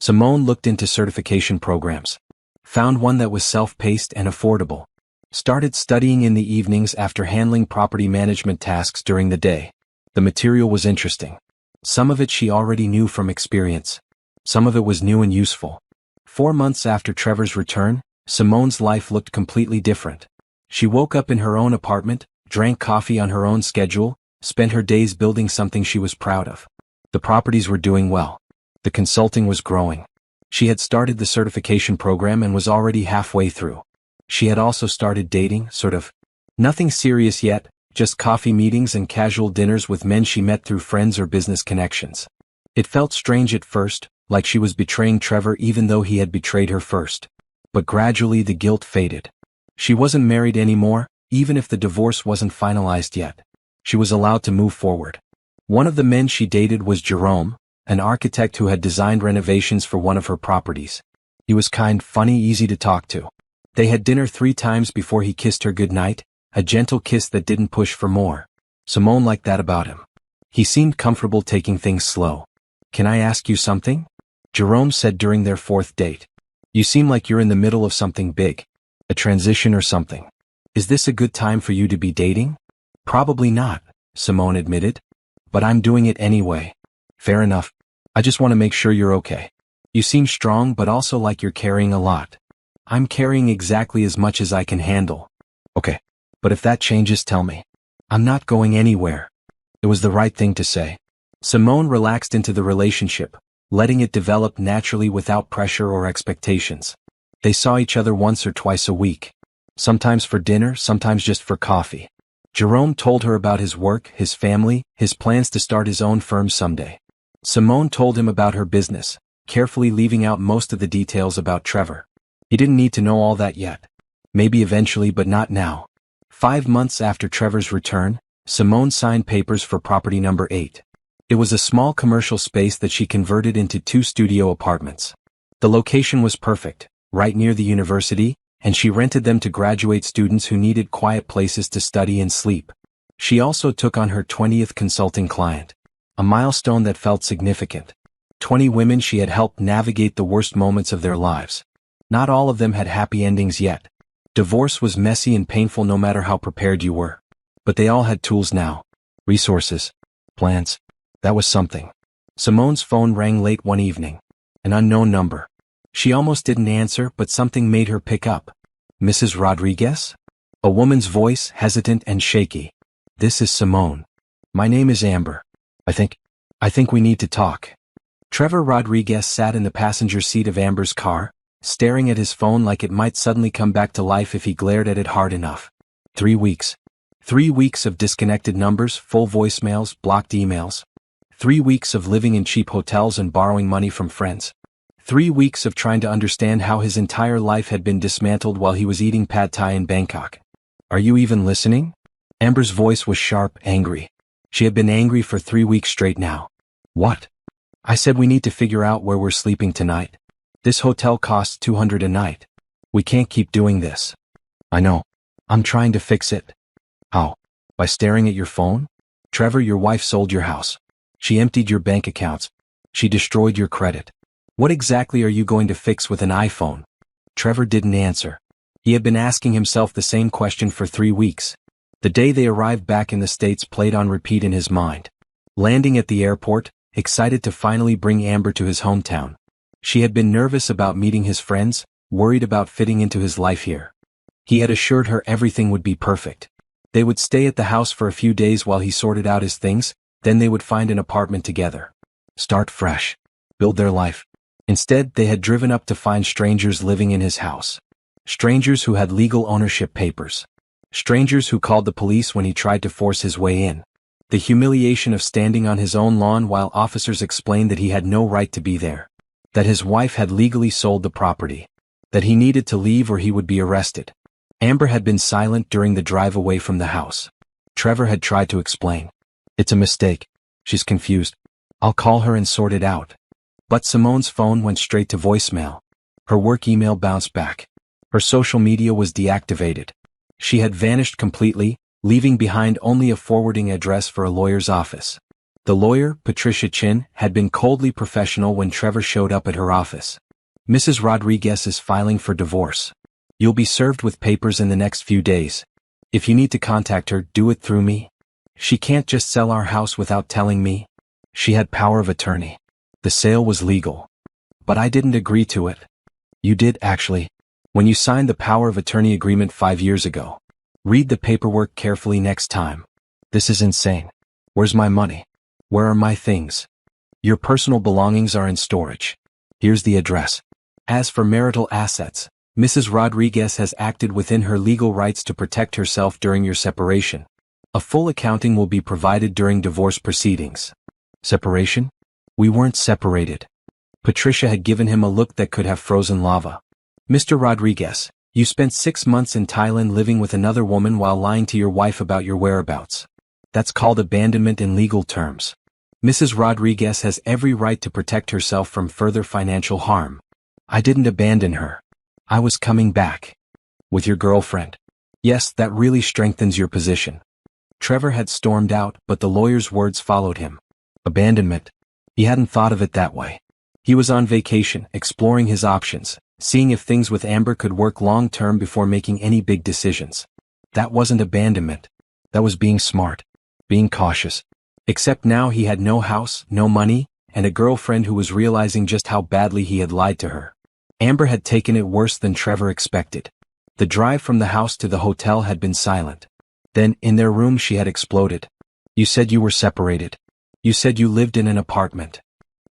Simone looked into certification programs. Found one that was self-paced and affordable. Started studying in the evenings after handling property management tasks during the day. The material was interesting. Some of it she already knew from experience. Some of it was new and useful. 4 months after Trevor's return, Simone's life looked completely different. She woke up in her own apartment, drank coffee on her own schedule, spent her days building something she was proud of. The properties were doing well. The consulting was growing. She had started the certification program and was already halfway through. She had also started dating, sort of. Nothing serious yet, just coffee meetings and casual dinners with men she met through friends or business connections. It felt strange at first, like she was betraying Trevor even though he had betrayed her first. But gradually the guilt faded. She wasn't married anymore, even if the divorce wasn't finalized yet. She was allowed to move forward. One of the men she dated was Jerome, an architect who had designed renovations for one of her properties. He was kind, funny, easy to talk to. They had dinner 3 times before he kissed her goodnight, a gentle kiss that didn't push for more. Simone liked that about him. He seemed comfortable taking things slow. Can I ask you something? Jerome said during their 4th date. You seem like you're in the middle of something big. A transition or something. Is this a good time for you to be dating? Probably not, Simone admitted. But I'm doing it anyway. Fair enough. I just want to make sure you're okay. You seem strong but also like you're carrying a lot. I'm carrying exactly as much as I can handle. Okay. But if that changes, tell me. I'm not going anywhere. It was the right thing to say. Simone relaxed into the relationship, letting it develop naturally without pressure or expectations. They saw each other once or twice a week. Sometimes for dinner, sometimes just for coffee. Jerome told her about his work, his family, his plans to start his own firm someday. Simone told him about her business, carefully leaving out most of the details about Trevor. He didn't need to know all that yet. Maybe eventually, but not now. 5 months after Trevor's return, Simone signed papers for property number 8. It was a small commercial space that she converted into 2 studio apartments. The location was perfect, right near the university, and she rented them to graduate students who needed quiet places to study and sleep. She also took on her 20th consulting client. A milestone that felt significant. 20 women she had helped navigate the worst moments of their lives. Not all of them had happy endings yet. Divorce was messy and painful no matter how prepared you were. But they all had tools now. Resources. Plans. That was something. Simone's phone rang late one evening. An unknown number. She almost didn't answer, but something made her pick up. Mrs. Rodriguez? A woman's voice, hesitant and shaky. This is Simone. My name is Amber. I think we need to talk. Trevor Rodriguez sat in the passenger seat of Amber's car, staring at his phone like it might suddenly come back to life if he glared at it hard enough. 3 weeks. 3 weeks of disconnected numbers, full voicemails, blocked emails. 3 weeks of living in cheap hotels and borrowing money from friends. 3 weeks of trying to understand how his entire life had been dismantled while he was eating pad thai in Bangkok. Are you even listening? Amber's voice was sharp, angry. She had been angry for 3 weeks straight now. What? I said we need to figure out where we're sleeping tonight. This hotel costs $200 a night. We can't keep doing this. I know. I'm trying to fix it. How? By staring at your phone? Trevor, your wife sold your house. She emptied your bank accounts. She destroyed your credit. What exactly are you going to fix with an iPhone? Trevor didn't answer. He had been asking himself the same question for 3 weeks. The day they arrived back in the States played on repeat in his mind. Landing at the airport, excited to finally bring Amber to his hometown. She had been nervous about meeting his friends, worried about fitting into his life here. He had assured her everything would be perfect. They would stay at the house for a few days while he sorted out his things, then they would find an apartment together. Start fresh. Build their life. Instead, they had driven up to find strangers living in his house. Strangers who had legal ownership papers. Strangers who called the police when he tried to force his way in. The humiliation of standing on his own lawn while officers explained that he had no right to be there. That his wife had legally sold the property. that he needed to leave or he would be arrested. Amber had been silent during the drive away from the house. Trevor had tried to explain. It's a mistake. She's confused. I'll call her and sort it out. But Simone's phone went straight to voicemail. Her work email bounced back. Her social media was deactivated. She had vanished completely, leaving behind only a forwarding address for a lawyer's office. The lawyer, Patricia Chin, had been coldly professional when Trevor showed up at her office. Mrs. Rodriguez is filing for divorce. You'll be served with papers in the next few days. If you need to contact her, do it through me. She can't just sell our house without telling me. She had power of attorney. The sale was legal. But I didn't agree to it. You did, actually. When you signed the power of attorney agreement 5 years ago. Read the paperwork carefully next time. This is insane. Where's my money? Where are my things? Your personal belongings are in storage. Here's the address. As for marital assets, Mrs. Rodriguez has acted within her legal rights to protect herself during your separation. A full accounting will be provided during divorce proceedings. Separation? We weren't separated. Patricia had given him a look that could have frozen lava. Mr. Rodriguez, you spent 6 months in Thailand living with another woman while lying to your wife about your whereabouts. That's called abandonment in legal terms. Mrs. Rodriguez has every right to protect herself from further financial harm. I didn't abandon her. I was coming back. With your girlfriend. Yes, that really strengthens your position. Trevor had stormed out, but the lawyer's words followed him. Abandonment. He hadn't thought of it that way. He was on vacation, exploring his options, seeing if things with Amber could work long-term before making any big decisions. That wasn't abandonment. That was being smart. Being cautious. Except now he had no house, no money, and a girlfriend who was realizing just how badly he had lied to her. Amber had taken it worse than Trevor expected. The drive from the house to the hotel had been silent. Then, in their room she had exploded. You said you were separated. You said you lived in an apartment.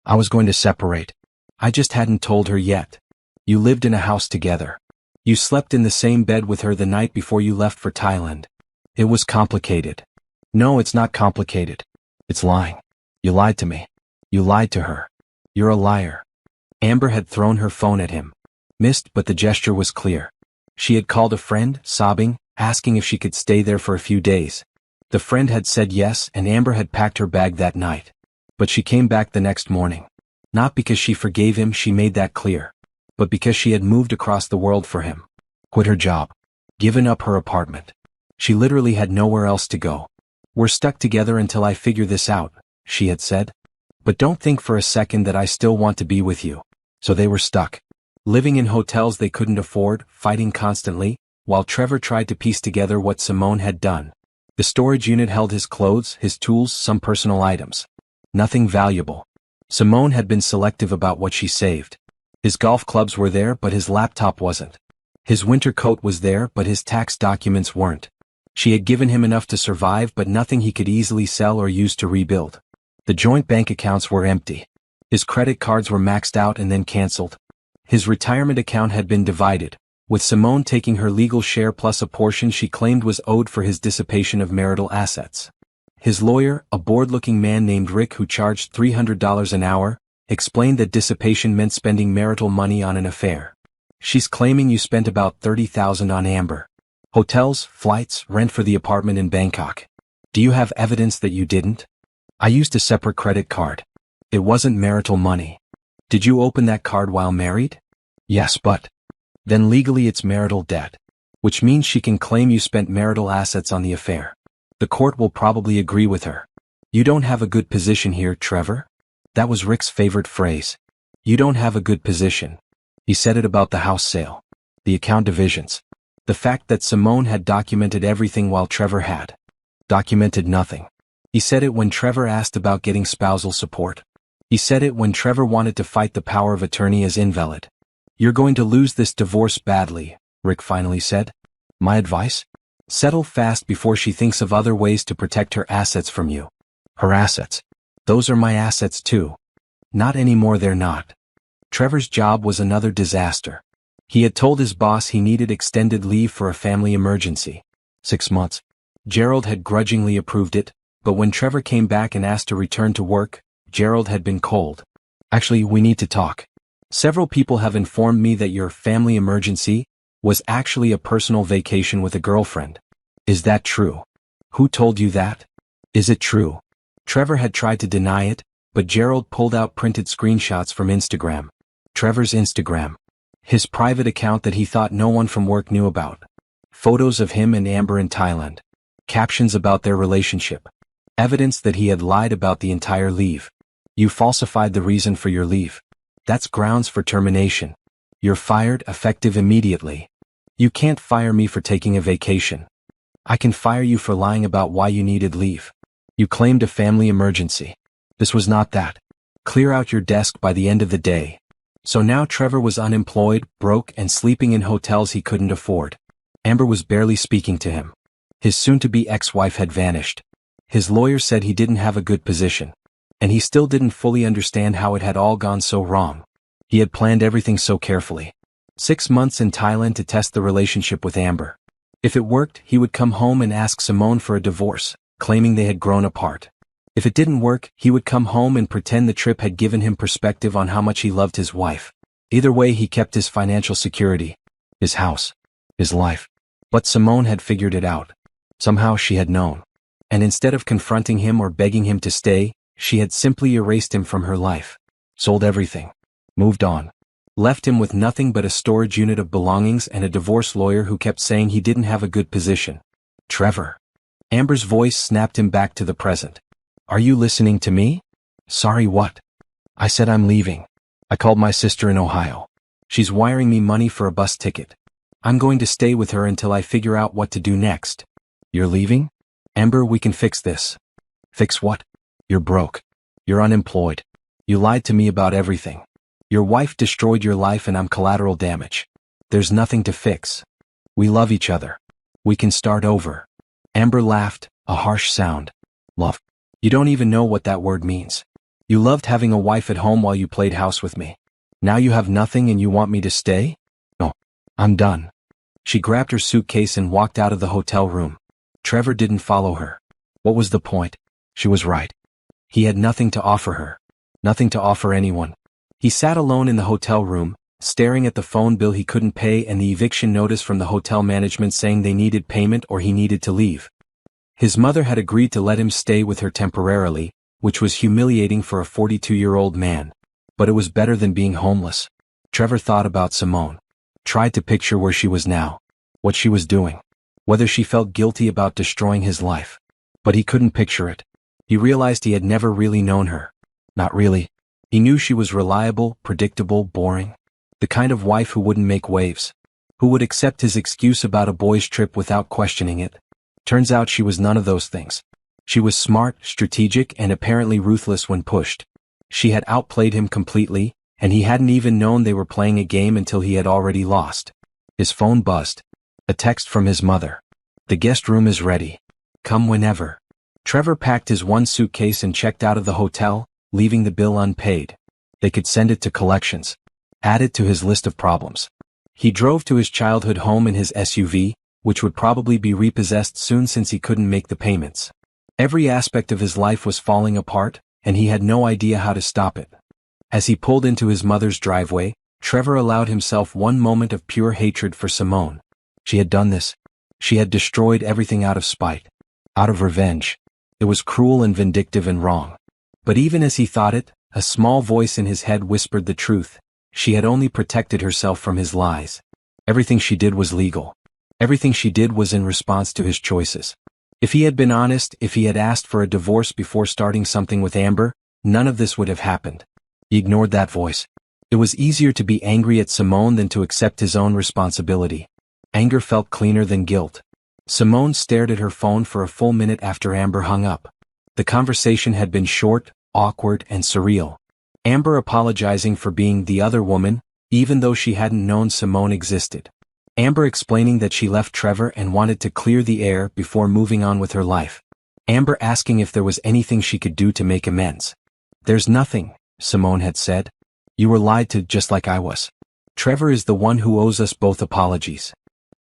I was going to separate. I just hadn't told her yet. You lived in a house together. You slept in the same bed with her the night before you left for Thailand. It was complicated. No, it's not complicated. It's lying. You lied to me. You lied to her. You're a liar. Amber had thrown her phone at him. Missed, but the gesture was clear. She had called a friend, sobbing, asking if she could stay there for a few days. The friend had said yes, and Amber had packed her bag that night. But she came back the next morning. Not because she forgave him, she made that clear. But because she had moved across the world for him. Quit her job. Given up her apartment. She literally had nowhere else to go. We're stuck together until I figure this out, she had said. But don't think for a second that I still want to be with you. So they were stuck. Living in hotels they couldn't afford, fighting constantly, while Trevor tried to piece together what Simone had done. The storage unit held his clothes, his tools, some personal items. Nothing valuable. Simone had been selective about what she saved. His golf clubs were there, but his laptop wasn't. His winter coat was there, but his tax documents weren't. She had given him enough to survive, but nothing he could easily sell or use to rebuild. The joint bank accounts were empty. His credit cards were maxed out and then canceled. His retirement account had been divided, with Simone taking her legal share plus a portion she claimed was owed for his dissipation of marital assets. His lawyer, a bored-looking man named Rick who charged $300 an hour, explained that dissipation meant spending marital money on an affair. She's claiming you spent about $30,000 on Amber. Hotels, flights, rent for the apartment in Bangkok. Do you have evidence that you didn't? I used a separate credit card. It wasn't marital money. Did you open that card while married? Yes, but... Then legally it's marital debt. Which means she can claim you spent marital assets on the affair. The court will probably agree with her. You don't have a good position here, Trevor? That was Rick's favorite phrase. You don't have a good position. He said it about the house sale. The account divisions. The fact that Simone had documented everything while Trevor had documented nothing. He said it when Trevor asked about getting spousal support. He said it when Trevor wanted to fight the power of attorney as invalid. You're going to lose this divorce badly, Rick finally said. My advice? Settle fast before she thinks of other ways to protect her assets from you. Her assets. Those are my assets too. Not anymore, they're not. Trevor's job was another disaster. He had told his boss he needed extended leave for a family emergency. 6 months. Gerald had grudgingly approved it, but when Trevor came back and asked to return to work, Gerald had been cold. Actually, we need to talk. Several people have informed me that your family emergency was actually a personal vacation with a girlfriend. Is that true? Who told you that? Is it true? Trevor had tried to deny it, but Gerald pulled out printed screenshots from Instagram. Trevor's Instagram. His private account that he thought no one from work knew about. Photos of him and Amber in Thailand. Captions about their relationship. Evidence that he had lied about the entire leave. You falsified the reason for your leave. That's grounds for termination. You're fired, effective immediately. You can't fire me for taking a vacation. I can fire you for lying about why you needed leave. You claimed a family emergency. This was not that. Clear out your desk by the end of the day. So now Trevor was unemployed, broke, and sleeping in hotels he couldn't afford. Amber was barely speaking to him. His soon-to-be ex-wife had vanished. His lawyer said he didn't have a good position. And he still didn't fully understand how it had all gone so wrong. He had planned everything so carefully. 6 months in Thailand to test the relationship with Amber. If it worked, he would come home and ask Simone for a divorce, claiming they had grown apart. If it didn't work, he would come home and pretend the trip had given him perspective on how much he loved his wife. Either way, he kept his financial security, his house, his life. But Simone had figured it out. Somehow she had known. And instead of confronting him or begging him to stay, she had simply erased him from her life. Sold everything. Moved on. Left him with nothing but a storage unit of belongings and a divorce lawyer who kept saying he didn't have a good position. Trevor. Amber's voice snapped him back to the present. Are you listening to me? Sorry, what? I said I'm leaving. I called my sister in Ohio. She's wiring me money for a bus ticket. I'm going to stay with her until I figure out what to do next. You're leaving? Amber, we can fix this. Fix what? You're broke. You're unemployed. You lied to me about everything. Your wife destroyed your life and I'm collateral damage. There's nothing to fix. We love each other. We can start over. Amber laughed, a harsh sound. Love. You don't even know what that word means. You loved having a wife at home while you played house with me. Now you have nothing and you want me to stay? No. I'm done. She grabbed her suitcase and walked out of the hotel room. Trevor didn't follow her. What was the point? She was right. He had nothing to offer her. Nothing to offer anyone. He sat alone in the hotel room, staring at the phone bill he couldn't pay and the eviction notice from the hotel management saying they needed payment or he needed to leave. His mother had agreed to let him stay with her temporarily, which was humiliating for a 42-year-old man. But it was better than being homeless. Trevor thought about Simone. Tried to picture where she was now. What she was doing. Whether she felt guilty about destroying his life. But he couldn't picture it. He realized he had never really known her. Not really. He knew she was reliable, predictable, boring. The kind of wife who wouldn't make waves. Who would accept his excuse about a boys' trip without questioning it. Turns out she was none of those things. She was smart, strategic, and apparently ruthless when pushed. She had outplayed him completely, and he hadn't even known they were playing a game until he had already lost. His phone buzzed. A text from his mother. The guest room is ready. Come whenever. Trevor packed his one suitcase and checked out of the hotel, leaving the bill unpaid. They could send it to collections. Add it to his list of problems. He drove to his childhood home in his SUV, which would probably be repossessed soon since he couldn't make the payments. Every aspect of his life was falling apart, and he had no idea how to stop it. As he pulled into his mother's driveway, Trevor allowed himself one moment of pure hatred for Simone. She had done this. She had destroyed everything out of spite. Out of revenge. It was cruel and vindictive and wrong. But even as he thought it, a small voice in his head whispered the truth. She had only protected herself from his lies. Everything she did was legal. Everything she did was in response to his choices. If he had been honest, if he had asked for a divorce before starting something with Amber, none of this would have happened. He ignored that voice. It was easier to be angry at Simone than to accept his own responsibility. Anger felt cleaner than guilt. Simone stared at her phone for a full minute after Amber hung up. The conversation had been short, awkward, and surreal. Amber apologizing for being the other woman, even though she hadn't known Simone existed. Amber explaining that she left Trevor and wanted to clear the air before moving on with her life. Amber asking if there was anything she could do to make amends. There's nothing, Simone had said. You were lied to just like I was. Trevor is the one who owes us both apologies.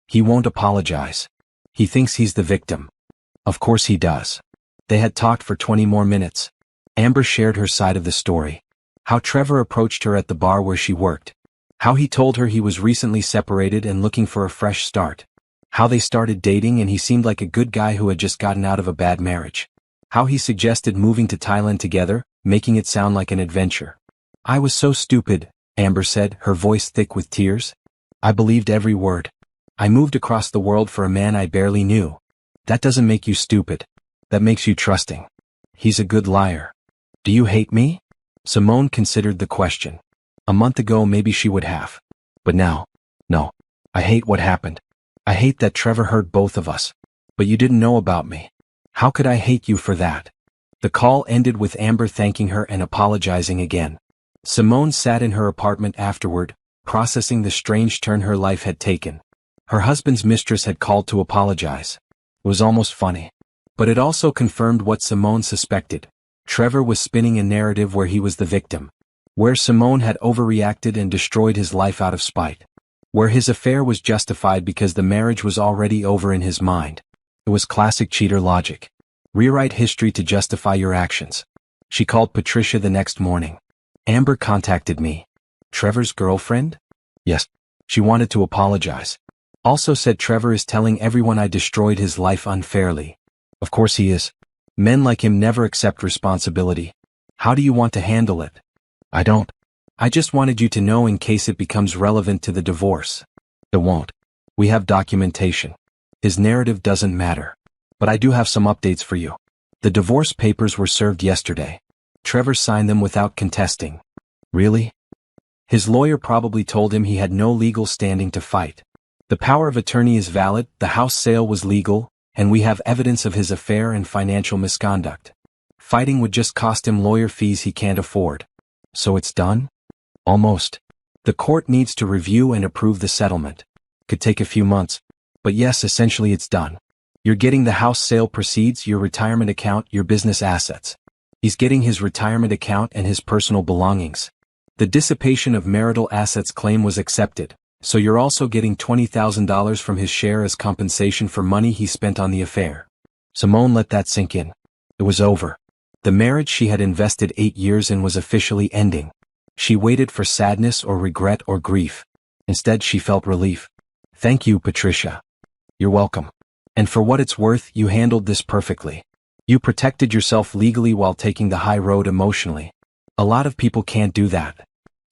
He won't apologize. He thinks he's the victim. Of course he does. They had talked for 20 more minutes. Amber shared her side of the story. How Trevor approached her at the bar where she worked. How he told her he was recently separated and looking for a fresh start. How they started dating and he seemed like a good guy who had just gotten out of a bad marriage. How he suggested moving to Thailand together, making it sound like an adventure. I was so stupid, Amber said, her voice thick with tears. I believed every word. I moved across the world for a man I barely knew. That doesn't make you stupid. That makes you trusting. He's a good liar. Do you hate me? Simone considered the question. A month ago maybe she would have. But now, no. I hate what happened. I hate that Trevor hurt both of us. But you didn't know about me. How could I hate you for that? The call ended with Amber thanking her and apologizing again. Simone sat in her apartment afterward, processing the strange turn her life had taken. Her husband's mistress had called to apologize. It was almost funny. But it also confirmed what Simone suspected. Trevor was spinning a narrative where he was the victim. Where Simone had overreacted and destroyed his life out of spite. Where his affair was justified because the marriage was already over in his mind. It was classic cheater logic. Rewrite history to justify your actions. She called Patricia the next morning. Amber contacted me. Trevor's girlfriend? Yes. She wanted to apologize. Also said Trevor is telling everyone I destroyed his life unfairly. Of course he is. Men like him never accept responsibility. How do you want to handle it? I don't. I just wanted you to know in case it becomes relevant to the divorce. It won't. We have documentation. His narrative doesn't matter. But I do have some updates for you. The divorce papers were served yesterday. Trevor signed them without contesting. Really? His lawyer probably told him he had no legal standing to fight. The power of attorney is valid, the house sale was legal, and we have evidence of his affair and financial misconduct. Fighting would just cost him lawyer fees he can't afford. So it's done? Almost. The court needs to review and approve the settlement. Could take a few months. But yes, essentially it's done. You're getting the house sale proceeds, your retirement account, your business assets. He's getting his retirement account and his personal belongings. The dissipation of marital assets claim was accepted, so you're also getting $20,000 from his share as compensation for money he spent on the affair. Simone let that sink in. It was over. The marriage she had invested 8 years in was officially ending. She waited for sadness or regret or grief. Instead she felt relief. Thank you, Patricia. You're welcome. And for what it's worth, you handled this perfectly. You protected yourself legally while taking the high road emotionally. A lot of people can't do that.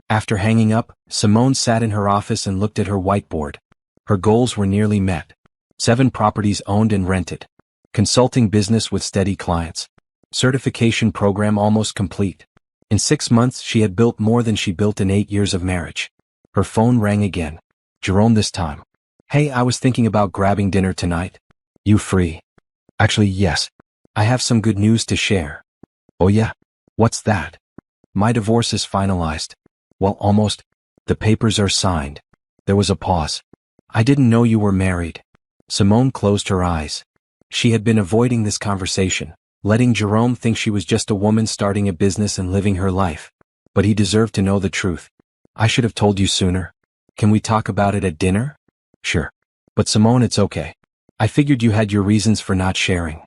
After hanging up, Simone sat in her office and looked at her whiteboard. Her goals were nearly met. 7 properties owned and rented. Consulting business with steady clients. Certification program almost complete. In 6 months she had built more than she built in 8 years of marriage. Her phone rang again. Jerome this time. Hey, I was thinking about grabbing dinner tonight. You free? Actually, yes. I have some good news to share. Oh yeah? What's that? My divorce is finalized. Well, almost. The papers are signed. There was a pause. I didn't know you were married. Simone closed her eyes. She had been avoiding this conversation, letting Jerome think she was just a woman starting a business and living her life. But he deserved to know the truth. I should have told you sooner. Can we talk about it at dinner? Sure. But Simone, it's okay. I figured you had your reasons for not sharing.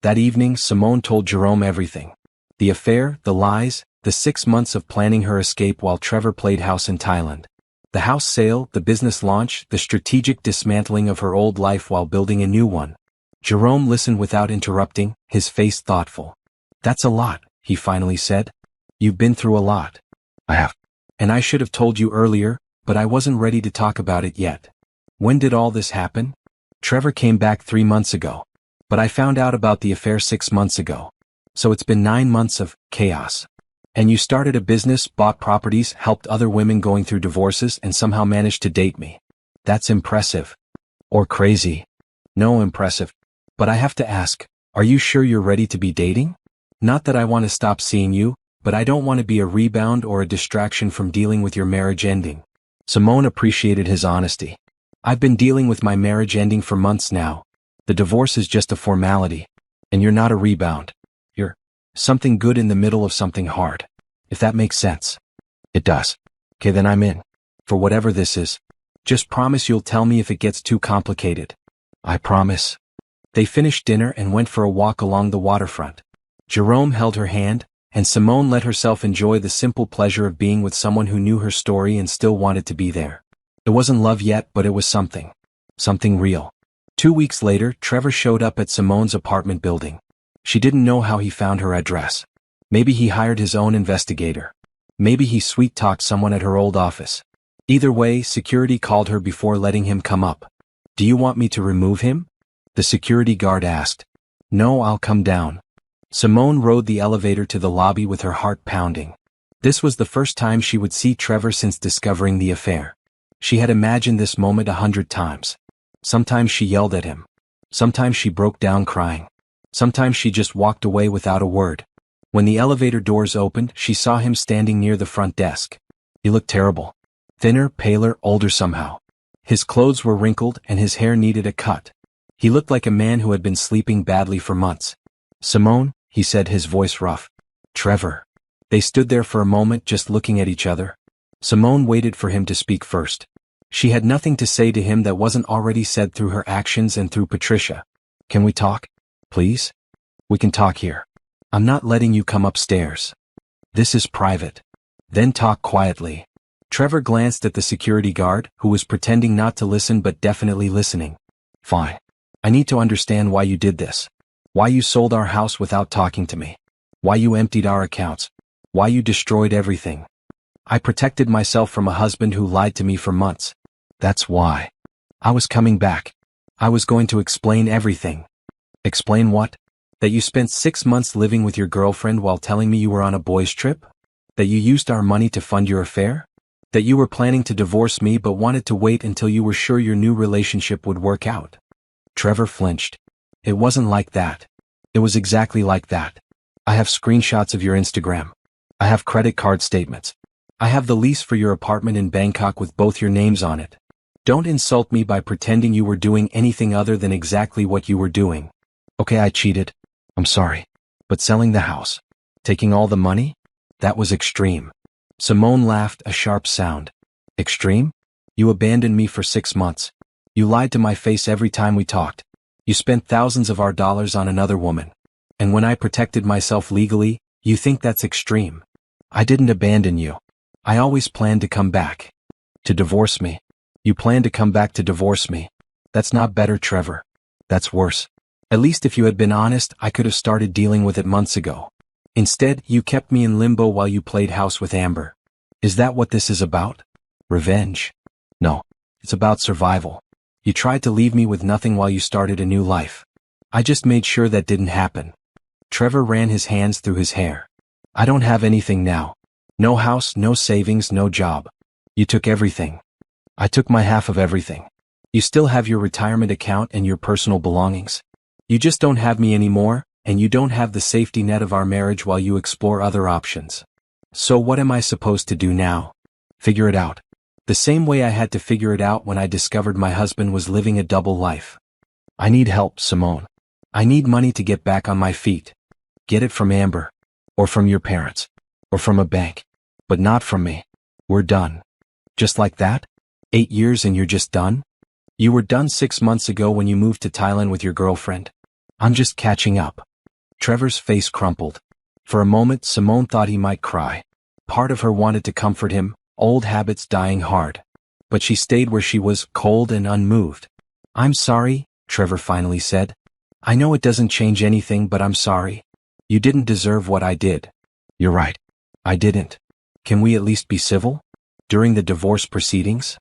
That evening, Simone told Jerome everything. The affair, the lies, the 6 months of planning her escape while Trevor played house in Thailand. The house sale, the business launch, the strategic dismantling of her old life while building a new one. Jerome listened without interrupting, his face thoughtful. That's a lot, he finally said. You've been through a lot. I have. And I should have told you earlier, but I wasn't ready to talk about it yet. When did all this happen? Trevor came back 3 months ago. But I found out about the affair 6 months ago. So it's been 9 months of chaos. And you started a business, bought properties, helped other women going through divorces, and somehow managed to date me. That's impressive. Or crazy. No, impressive. But I have to ask, are you sure you're ready to be dating? Not that I want to stop seeing you, but I don't want to be a rebound or a distraction from dealing with your marriage ending. Simone appreciated his honesty. I've been dealing with my marriage ending for months now. The divorce is just a formality. And you're not a rebound. You're something good in the middle of something hard. If that makes sense. It does. Okay, then I'm in. For whatever this is. Just promise you'll tell me if it gets too complicated. I promise. They finished dinner and went for a walk along the waterfront. Jerome held her hand, and Simone let herself enjoy the simple pleasure of being with someone who knew her story and still wanted to be there. It wasn't love yet, but it was something. Something real. 2 weeks later, Trevor showed up at Simone's apartment building. She didn't know how he found her address. Maybe he hired his own investigator. Maybe he sweet-talked someone at her old office. Either way, security called her before letting him come up. "Do you want me to remove him?" the security guard asked. "No, I'll come down." Simone rode the elevator to the lobby with her heart pounding. This was the first time she would see Trevor since discovering the affair. She had imagined this moment 100 times. Sometimes she yelled at him. Sometimes she broke down crying. Sometimes she just walked away without a word. When the elevator doors opened, she saw him standing near the front desk. He looked terrible. Thinner, paler, older somehow. His clothes were wrinkled and his hair needed a cut. He looked like a man who had been sleeping badly for months. "Simone," he said, his voice rough. "Trevor." They stood there for a moment just looking at each other. Simone waited for him to speak first. She had nothing to say to him that wasn't already said through her actions and through Patricia. "Can we talk? Please?" "We can talk here. I'm not letting you come upstairs. This is private." "Then talk quietly." Trevor glanced at the security guard, who was pretending not to listen but definitely listening. "Fine. I need to understand why you did this. Why you sold our house without talking to me. Why you emptied our accounts. Why you destroyed everything. I protected myself from a husband who lied to me for months. That's why. I was coming back. I was going to explain everything." "Explain what?" "That you spent 6 months living with your girlfriend while telling me you were on a boys' trip? That you used our money to fund your affair? That you were planning to divorce me but wanted to wait until you were sure your new relationship would work out?" Trevor flinched. "It wasn't like that. It was exactly like that. I have screenshots of your Instagram. I have credit card statements. I have the lease for your apartment in Bangkok with both your names on it. Don't insult me by pretending you were doing anything other than exactly what you were doing. Okay, I cheated. I'm sorry. But selling the house, taking all the money? That was extreme." Simone laughed, a sharp sound. "Extreme? You abandoned me for 6 months. You lied to my face every time we talked. You spent thousands of our dollars on another woman. And when I protected myself legally, you think that's extreme? I didn't abandon you. I always planned to come back. To divorce me. You planned to come back to divorce me. That's not better, Trevor. That's worse. At least if you had been honest, I could have started dealing with it months ago. Instead, you kept me in limbo while you played house with Amber. Is that what this is about? Revenge? No. It's about survival. You tried to leave me with nothing while you started a new life. I just made sure that didn't happen." Trevor ran his hands through his hair. "I don't have anything now. No house, no savings, no job. You took everything. I took my half of everything. You still have your retirement account and your personal belongings. You just don't have me anymore, and you don't have the safety net of our marriage while you explore other options. So what am I supposed to do now? Figure it out. The same way I had to figure it out when I discovered my husband was living a double life. I need help, Simone. I need money to get back on my feet. Get it from Amber. Or from your parents. Or from a bank. But not from me. We're done." "Just like that? 8 years and you're just done? You were done 6 months ago when you moved to Thailand with your girlfriend. I'm just catching up." Trevor's face crumpled. For a moment, Simone thought he might cry. Part of her wanted to comfort him, old habits dying hard. But she stayed where she was, cold and unmoved. "I'm sorry," Trevor finally said. "I know it doesn't change anything, but I'm sorry. You didn't deserve what I did." "You're right. I didn't. Can we at least be civil? During the divorce proceedings?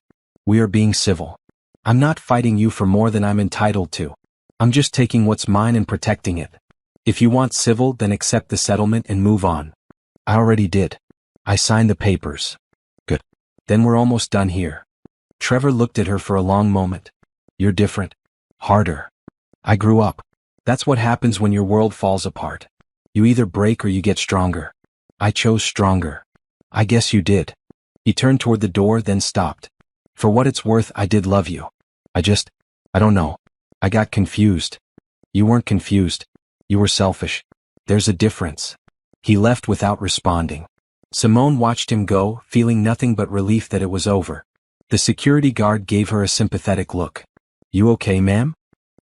We are being civil. I'm not fighting you for more than I'm entitled to. I'm just taking what's mine and protecting it. If you want civil, then accept the settlement and move on." "I already did. I signed the papers." "Good. Then we're almost done here." Trevor looked at her for a long moment. "You're different. Harder. I grew up. That's what happens when your world falls apart. You either break or you get stronger. I chose stronger." "I guess you did." He turned toward the door, then stopped. "For what it's worth, I did love you. I don't know. I got confused." "You weren't confused. You were selfish. There's a difference." He left without responding. Simone watched him go, feeling nothing but relief that it was over. The security guard gave her a sympathetic look. "You okay, ma'am?"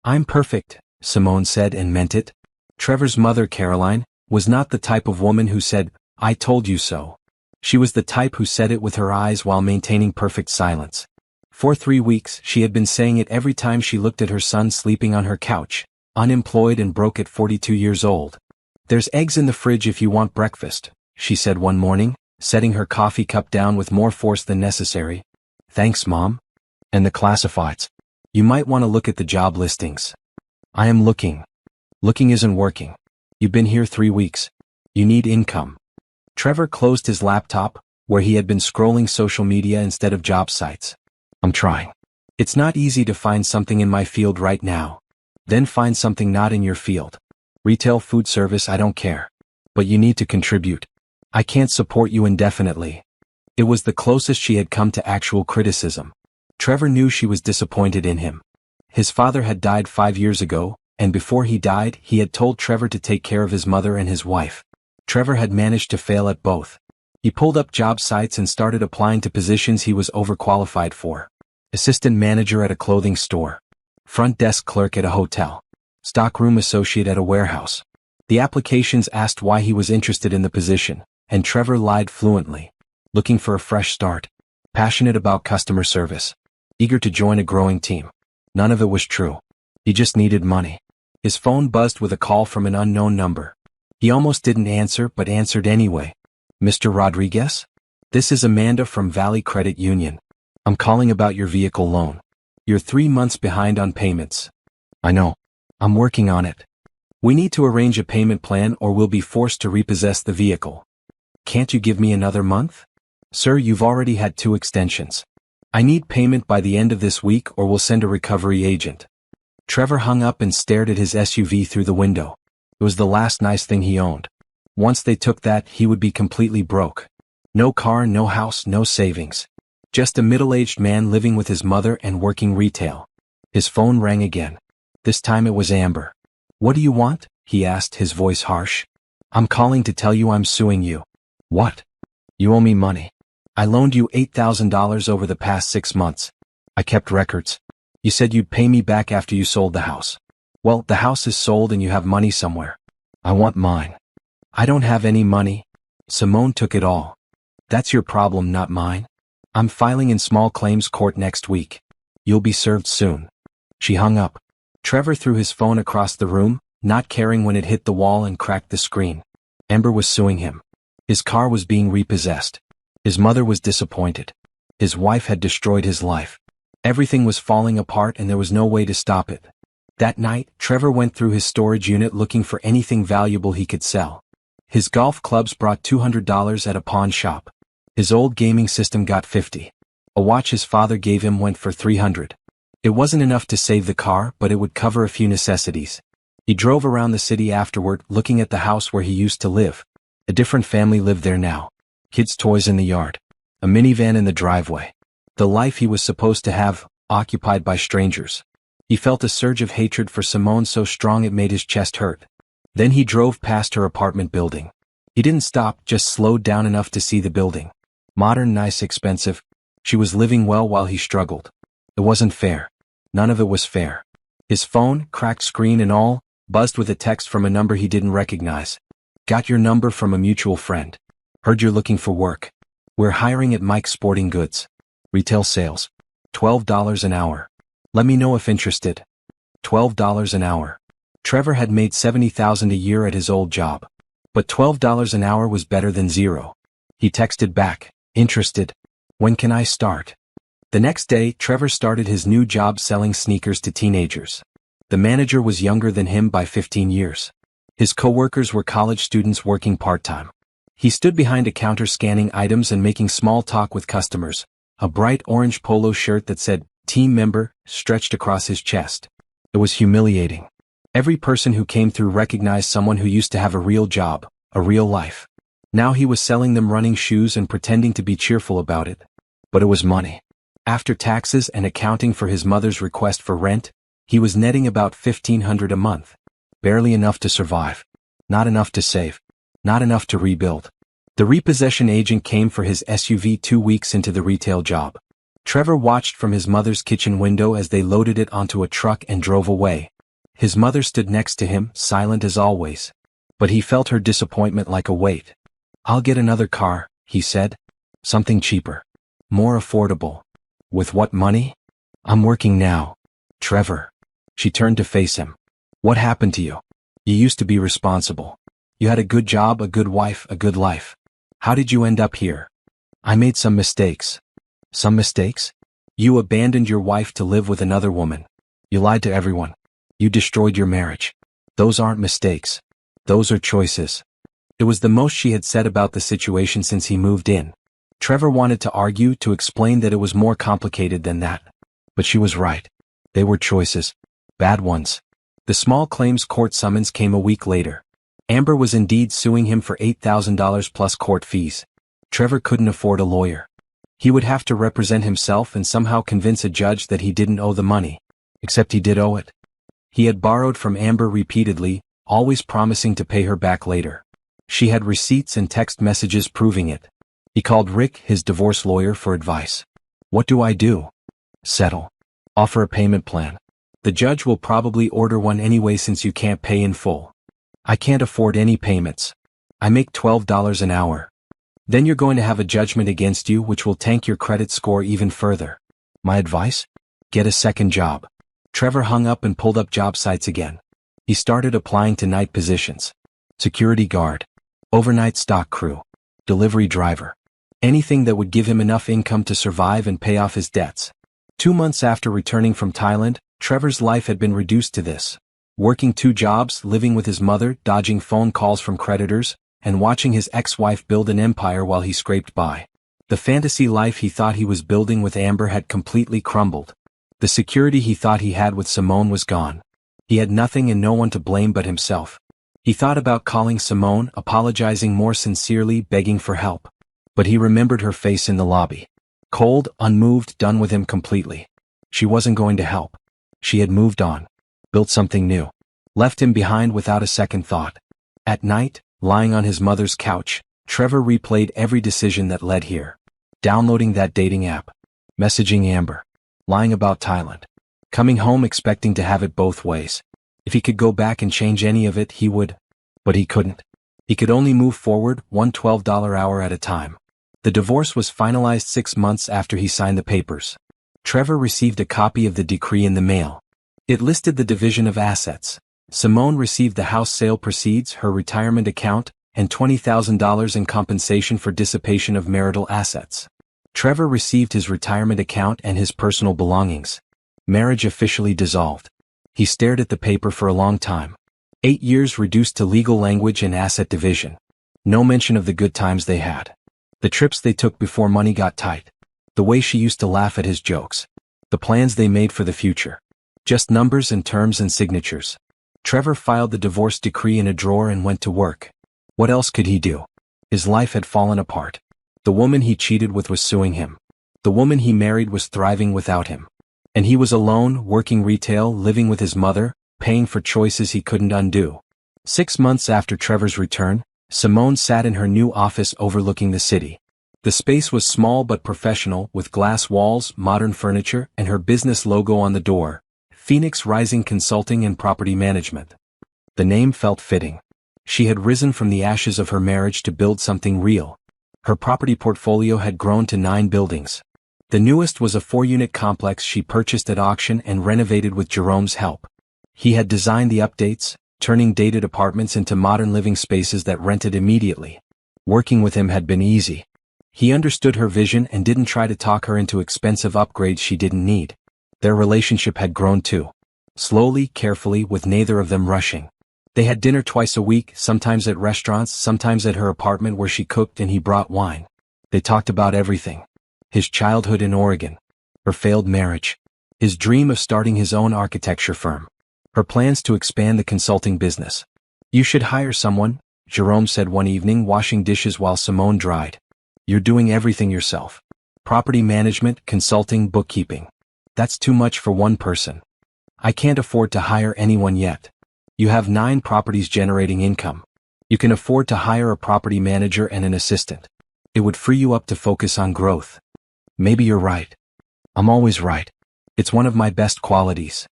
"I'm perfect," Simone said and meant it. Trevor's mother, Caroline, was not the type of woman who said, "I told you so." She was the type who said it with her eyes while maintaining perfect silence. For 3 weeks, she had been saying it every time she looked at her son sleeping on her couch, unemployed and broke at 42 years old. "There's eggs in the fridge if you want breakfast," she said one morning, setting her coffee cup down with more force than necessary. "Thanks, Mom." "And the classifieds. You might want to look at the job listings." "I am looking." "Looking isn't working. You've been here 3 weeks. You need income." Trevor closed his laptop, where he had been scrolling social media instead of job sites. "I'm trying. It's not easy to find something in my field right now." "Then find something not in your field. Retail, food service, I don't care. But you need to contribute. I can't support you indefinitely." It was the closest she had come to actual criticism. Trevor knew she was disappointed in him. His father had died 5 years ago, and before he died, he had told Trevor to take care of his mother and his wife. Trevor had managed to fail at both. He pulled up job sites and started applying to positions he was overqualified for. Assistant manager at a clothing store. Front desk clerk at a hotel. Stockroom associate at a warehouse. The applications asked why he was interested in the position, and Trevor lied fluently. Looking for a fresh start. Passionate about customer service. Eager to join a growing team. None of it was true. He just needed money. His phone buzzed with a call from an unknown number. He almost didn't answer but answered anyway. "Mr. Rodriguez? This is Amanda from Valley Credit Union. I'm calling about your vehicle loan. You're 3 months behind on payments." "I know. I'm working on it. We need to arrange a payment plan or we'll be forced to repossess the vehicle." "Can't you give me another month?" "Sir, you've already had 2 extensions. I need payment by the end of this week or we'll send a recovery agent." Trevor hung up and stared at his SUV through the window. It was the last nice thing he owned. Once they took that, he would be completely broke. No car, no house, no savings. Just a middle-aged man living with his mother and working retail. His phone rang again. This time it was Amber. "What do you want?" he asked, his voice harsh. "I'm calling to tell you I'm suing you." "What?" "You owe me money. I loaned you $8,000 over the past 6 months. I kept records. You said you'd pay me back after you sold the house. Well, the house is sold and you have money somewhere. I want mine." "I don't have any money. Simone took it all." "That's your problem, not mine. I'm filing in small claims court next week. You'll be served soon." She hung up. Trevor threw his phone across the room, not caring when it hit the wall and cracked the screen. Amber was suing him. His car was being repossessed. His mother was disappointed. His wife had destroyed his life. Everything was falling apart and there was no way to stop it. That night, Trevor went through his storage unit looking for anything valuable he could sell. His golf clubs brought $200 at a pawn shop. His old gaming system got $50. A watch his father gave him went for $300. It wasn't enough to save the car, but it would cover a few necessities. He drove around the city afterward, looking at the house where he used to live. A different family lived there now. Kids' toys in the yard. A minivan in the driveway. The life he was supposed to have, occupied by strangers. He felt a surge of hatred for Simone so strong it made his chest hurt. Then he drove past her apartment building. He didn't stop, just slowed down enough to see the building. Modern, nice, expensive. She was living well while he struggled. It wasn't fair. None of it was fair. His phone, cracked screen and all, buzzed with a text from a number he didn't recognize. "Got your number from a mutual friend. Heard you're looking for work. We're hiring at Mike's Sporting Goods. Retail sales. $12 an hour. Let me know if interested." $12 an hour. Trevor had made $70,000 a year at his old job. But $12 an hour was better than zero. He texted back, "Interested. When can I start?" The next day, Trevor started his new job selling sneakers to teenagers. The manager was younger than him by 15 years. His co-workers were college students working part-time. He stood behind a counter scanning items and making small talk with customers. A bright orange polo shirt that said, "Team Member," stretched across his chest. It was humiliating. Every person who came through recognized someone who used to have a real job, a real life. Now he was selling them running shoes and pretending to be cheerful about it. But it was money. After taxes and accounting for his mother's request for rent, he was netting about $1,500 a month. Barely enough to survive. Not enough to save. Not enough to rebuild. The repossession agent came for his SUV 2 weeks into the retail job. Trevor watched from his mother's kitchen window as they loaded it onto a truck and drove away. His mother stood next to him, silent as always. But he felt her disappointment like a weight. "I'll get another car," he said. "Something cheaper. More affordable." "With what money?" "I'm working now. Trevor." She turned to face him. "What happened to you? You used to be responsible. You had a good job, a good wife, a good life. How did you end up here?" "I made some mistakes." "Some mistakes?" "You abandoned your wife to live with another woman. You lied to everyone. You destroyed your marriage. Those aren't mistakes. Those are choices." It was the most she had said about the situation since he moved in. Trevor wanted to argue, to explain that it was more complicated than that. But she was right. They were choices. Bad ones. The small claims court summons came a week later. Amber was indeed suing him for $8,000 plus court fees. Trevor couldn't afford a lawyer. He would have to represent himself and somehow convince a judge that he didn't owe the money. Except he did owe it. He had borrowed from Amber repeatedly, always promising to pay her back later. She had receipts and text messages proving it. He called Rick, his divorce lawyer, for advice. "What do I do?" "Settle. Offer a payment plan. The judge will probably order one anyway since you can't pay in full." "I can't afford any payments. I make $12 an hour." "Then you're going to have a judgment against you which will tank your credit score even further. My advice? Get a second job." Trevor hung up and pulled up job sites again. He started applying to night positions. Security guard. Overnight stock crew. Delivery driver. Anything that would give him enough income to survive and pay off his debts. 2 months after returning from Thailand, Trevor's life had been reduced to this. Working 2 jobs, living with his mother, dodging phone calls from creditors, and watching his ex-wife build an empire while he scraped by. The fantasy life he thought he was building with Amber had completely crumbled. The security he thought he had with Simone was gone. He had nothing and no one to blame but himself. He thought about calling Simone, apologizing more sincerely, begging for help. But he remembered her face in the lobby. Cold, unmoved, done with him completely. She wasn't going to help. She had moved on. Built something new. Left him behind without a second thought. At night, lying on his mother's couch, Trevor replayed every decision that led here. Downloading that dating app. Messaging Amber. Lying about Thailand. Coming home expecting to have it both ways. If he could go back and change any of it, he would. But he couldn't. He could only move forward, one $12 hour at a time. The divorce was finalized 6 months after he signed the papers. Trevor received a copy of the decree in the mail. It listed the division of assets. Simone received the house sale proceeds, her retirement account, and $20,000 in compensation for dissipation of marital assets. Trevor received his retirement account and his personal belongings. Marriage officially dissolved. He stared at the paper for a long time. 8 years reduced to legal language and asset division. No mention of the good times they had. The trips they took before money got tight. The way she used to laugh at his jokes. The plans they made for the future. Just numbers and terms and signatures. Trevor filed the divorce decree in a drawer and went to work. What else could he do? His life had fallen apart. The woman he cheated with was suing him. The woman he married was thriving without him. And he was alone, working retail, living with his mother, paying for choices he couldn't undo. 6 months after Trevor's return, Simone sat in her new office overlooking the city. The space was small but professional, with glass walls, modern furniture, and her business logo on the door, Phoenix Rising Consulting and Property Management. The name felt fitting. She had risen from the ashes of her marriage to build something real. Her property portfolio had grown to 9 buildings. The newest was a 4-unit complex she purchased at auction and renovated with Jerome's help. He had designed the updates, turning dated apartments into modern living spaces that rented immediately. Working with him had been easy. He understood her vision and didn't try to talk her into expensive upgrades she didn't need. Their relationship had grown too. Slowly, carefully, with neither of them rushing. They had dinner twice a week, sometimes at restaurants, sometimes at her apartment where she cooked and he brought wine. They talked about everything. His childhood in Oregon. Her failed marriage. His dream of starting his own architecture firm. Her plans to expand the consulting business. "You should hire someone," Jerome said one evening, washing dishes while Simone dried. "You're doing everything yourself. Property management, consulting, bookkeeping. That's too much for one person. I can't afford to hire anyone yet. You have 9 properties generating income. You can afford to hire a property manager and an assistant. It would free you up to focus on growth." "Maybe you're right. I'm always right. It's one of my best qualities."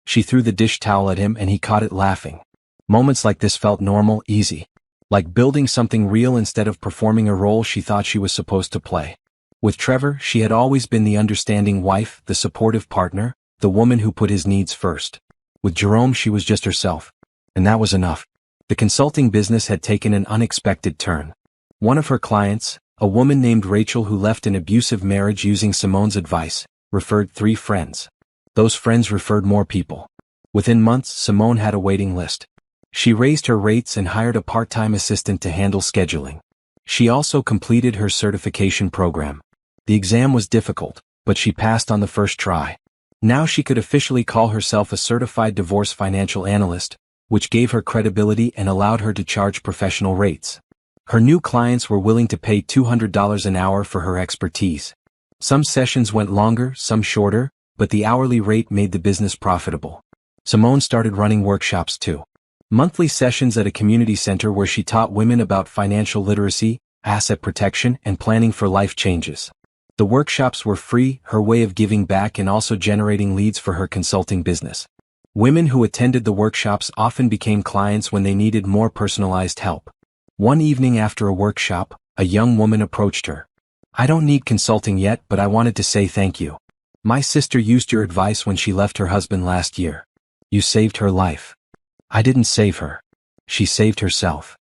She threw the dish towel at him and he caught it laughing. Moments like this felt normal, easy. Like building something real instead of performing a role she thought she was supposed to play. With Trevor, she had always been the understanding wife, the supportive partner, the woman who put his needs first. With Jerome, she was just herself. And that was enough. The consulting business had taken an unexpected turn. One of her clients, a woman named Rachel who left an abusive marriage using Simone's advice, referred 3 friends. Those friends referred more people. Within months, Simone had a waiting list. She raised her rates and hired a part-time assistant to handle scheduling. She also completed her certification program. The exam was difficult, but she passed on the first try. Now she could officially call herself a certified divorce financial analyst, which gave her credibility and allowed her to charge professional rates. Her new clients were willing to pay $200 an hour for her expertise. Some sessions went longer, some shorter, but the hourly rate made the business profitable. Simone started running workshops too. Monthly sessions at a community center where she taught women about financial literacy, asset protection, and planning for life changes. The workshops were free, her way of giving back and also generating leads for her consulting business. Women who attended the workshops often became clients when they needed more personalized help. One evening after a workshop, a young woman approached her. "I don't need consulting yet, but I wanted to say thank you. My sister used your advice when she left her husband last year. You saved her life." "I didn't save her. She saved herself."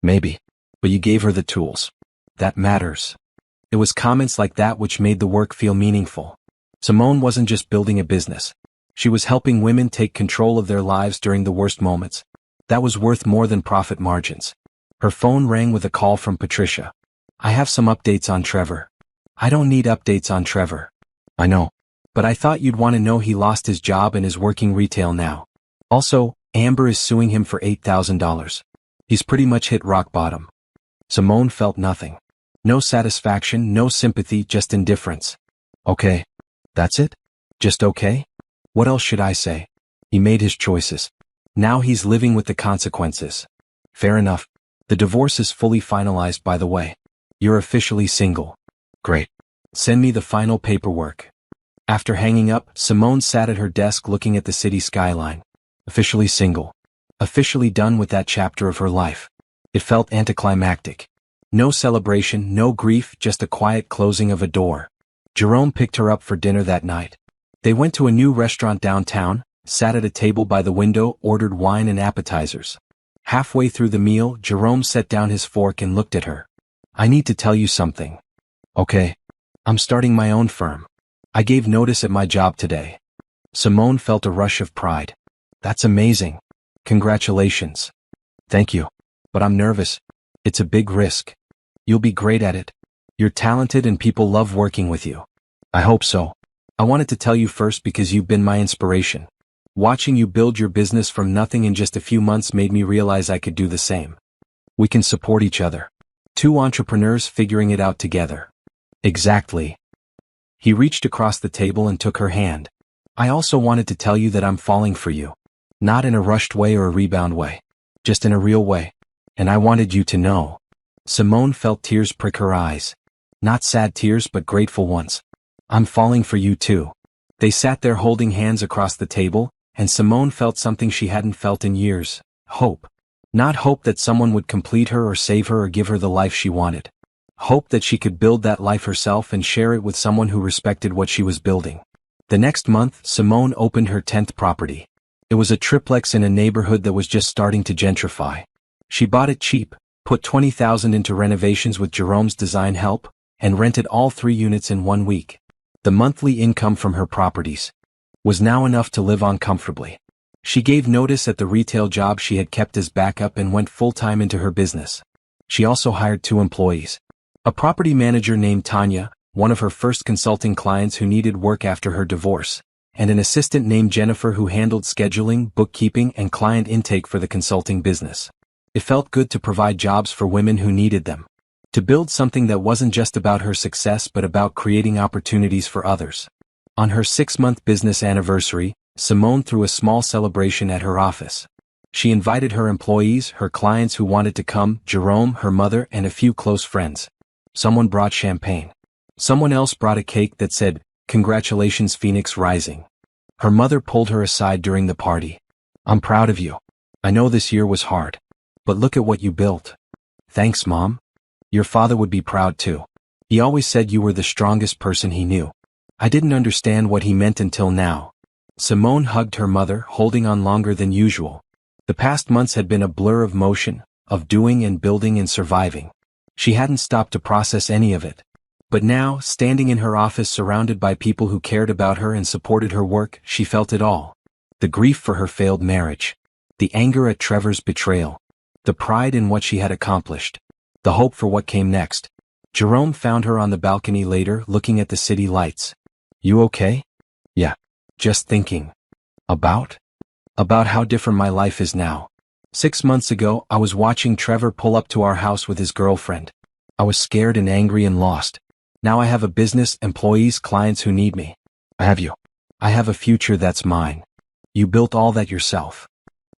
"Maybe. But you gave her the tools. That matters." It was comments like that which made the work feel meaningful. Simone wasn't just building a business. She was helping women take control of their lives during the worst moments. That was worth more than profit margins. Her phone rang with a call from Patricia. "I have some updates on Trevor." "I don't need updates on Trevor." "I know. But I thought you'd want to know he lost his job and is working retail now. Also, Amber is suing him for $8,000. He's pretty much hit rock bottom." Simone felt nothing. No satisfaction, no sympathy, just indifference. "Okay. That's it? Just okay? What else should I say? He made his choices. Now he's living with the consequences." "Fair enough. The divorce is fully finalized, by the way. You're officially single." "Great. Send me the final paperwork." After hanging up, Simone sat at her desk looking at the city skyline. Officially single. Officially done with that chapter of her life. It felt anticlimactic. No celebration, no grief, just a quiet closing of a door. Jerome picked her up for dinner that night. They went to a new restaurant downtown, sat at a table by the window, ordered wine and appetizers. Halfway through the meal, Jerome set down his fork and looked at her. "I need to tell you something." "Okay. I'm starting my own firm. I gave notice at my job today." Simone felt a rush of pride. "That's amazing. Congratulations." "Thank you. But I'm nervous. It's a big risk." "You'll be great at it. You're talented and people love working with you." "I hope so. I wanted to tell you first because you've been my inspiration. Watching you build your business from nothing in just a few months made me realize I could do the same. We can support each other. 2 entrepreneurs figuring it out together." "Exactly." He reached across the table and took her hand. "I also wanted to tell you that I'm falling for you. Not in a rushed way or a rebound way. Just in a real way. And I wanted you to know." Simone felt tears prick her eyes. Not sad tears but grateful ones. "I'm falling for you too." They sat there holding hands across the table, and Simone felt something she hadn't felt in years. Hope. Not hope that someone would complete her or save her or give her the life she wanted. Hope that she could build that life herself and share it with someone who respected what she was building. The next month, Simone opened her 10th property. It was a triplex in a neighborhood that was just starting to gentrify. She bought it cheap, put $20,000 into renovations with Jerome's design help, and rented all 3 units in 1 week. The monthly income from her properties was now enough to live on comfortably. She gave notice at the retail job she had kept as backup and went full-time into her business. She also hired 2 employees. A property manager named Tanya, one of her first consulting clients who needed work after her divorce, and an assistant named Jennifer who handled scheduling, bookkeeping, and client intake for the consulting business. It felt good to provide jobs for women who needed them. To build something that wasn't just about her success but about creating opportunities for others. On her 6-month business anniversary, Simone threw a small celebration at her office. She invited her employees, her clients who wanted to come, Jerome, her mother, and a few close friends. Someone brought champagne. Someone else brought a cake that said, "Congratulations, Phoenix Rising." Her mother pulled her aside during the party. "I'm proud of you. I know this year was hard. But look at what you built. Thanks, Mom. Your father would be proud too. He always said you were the strongest person he knew. I didn't understand what he meant until now. Simone hugged her mother, holding on longer than usual. The past months had been a blur of motion, of doing and building and surviving. She hadn't stopped to process any of it. But now, standing in her office surrounded by people who cared about her and supported her work, she felt it all. The grief for her failed marriage. The anger at Trevor's betrayal. The pride in what she had accomplished. The hope for what came next. Jerome found her on the balcony later, looking at the city lights. You okay? Yeah. Just thinking. About how different my life is now. 6 months ago, I was watching Trevor pull up to our house with his girlfriend. I was scared and angry and lost. Now I have a business, employees, clients who need me. I have you. I have a future that's mine. You built all that yourself.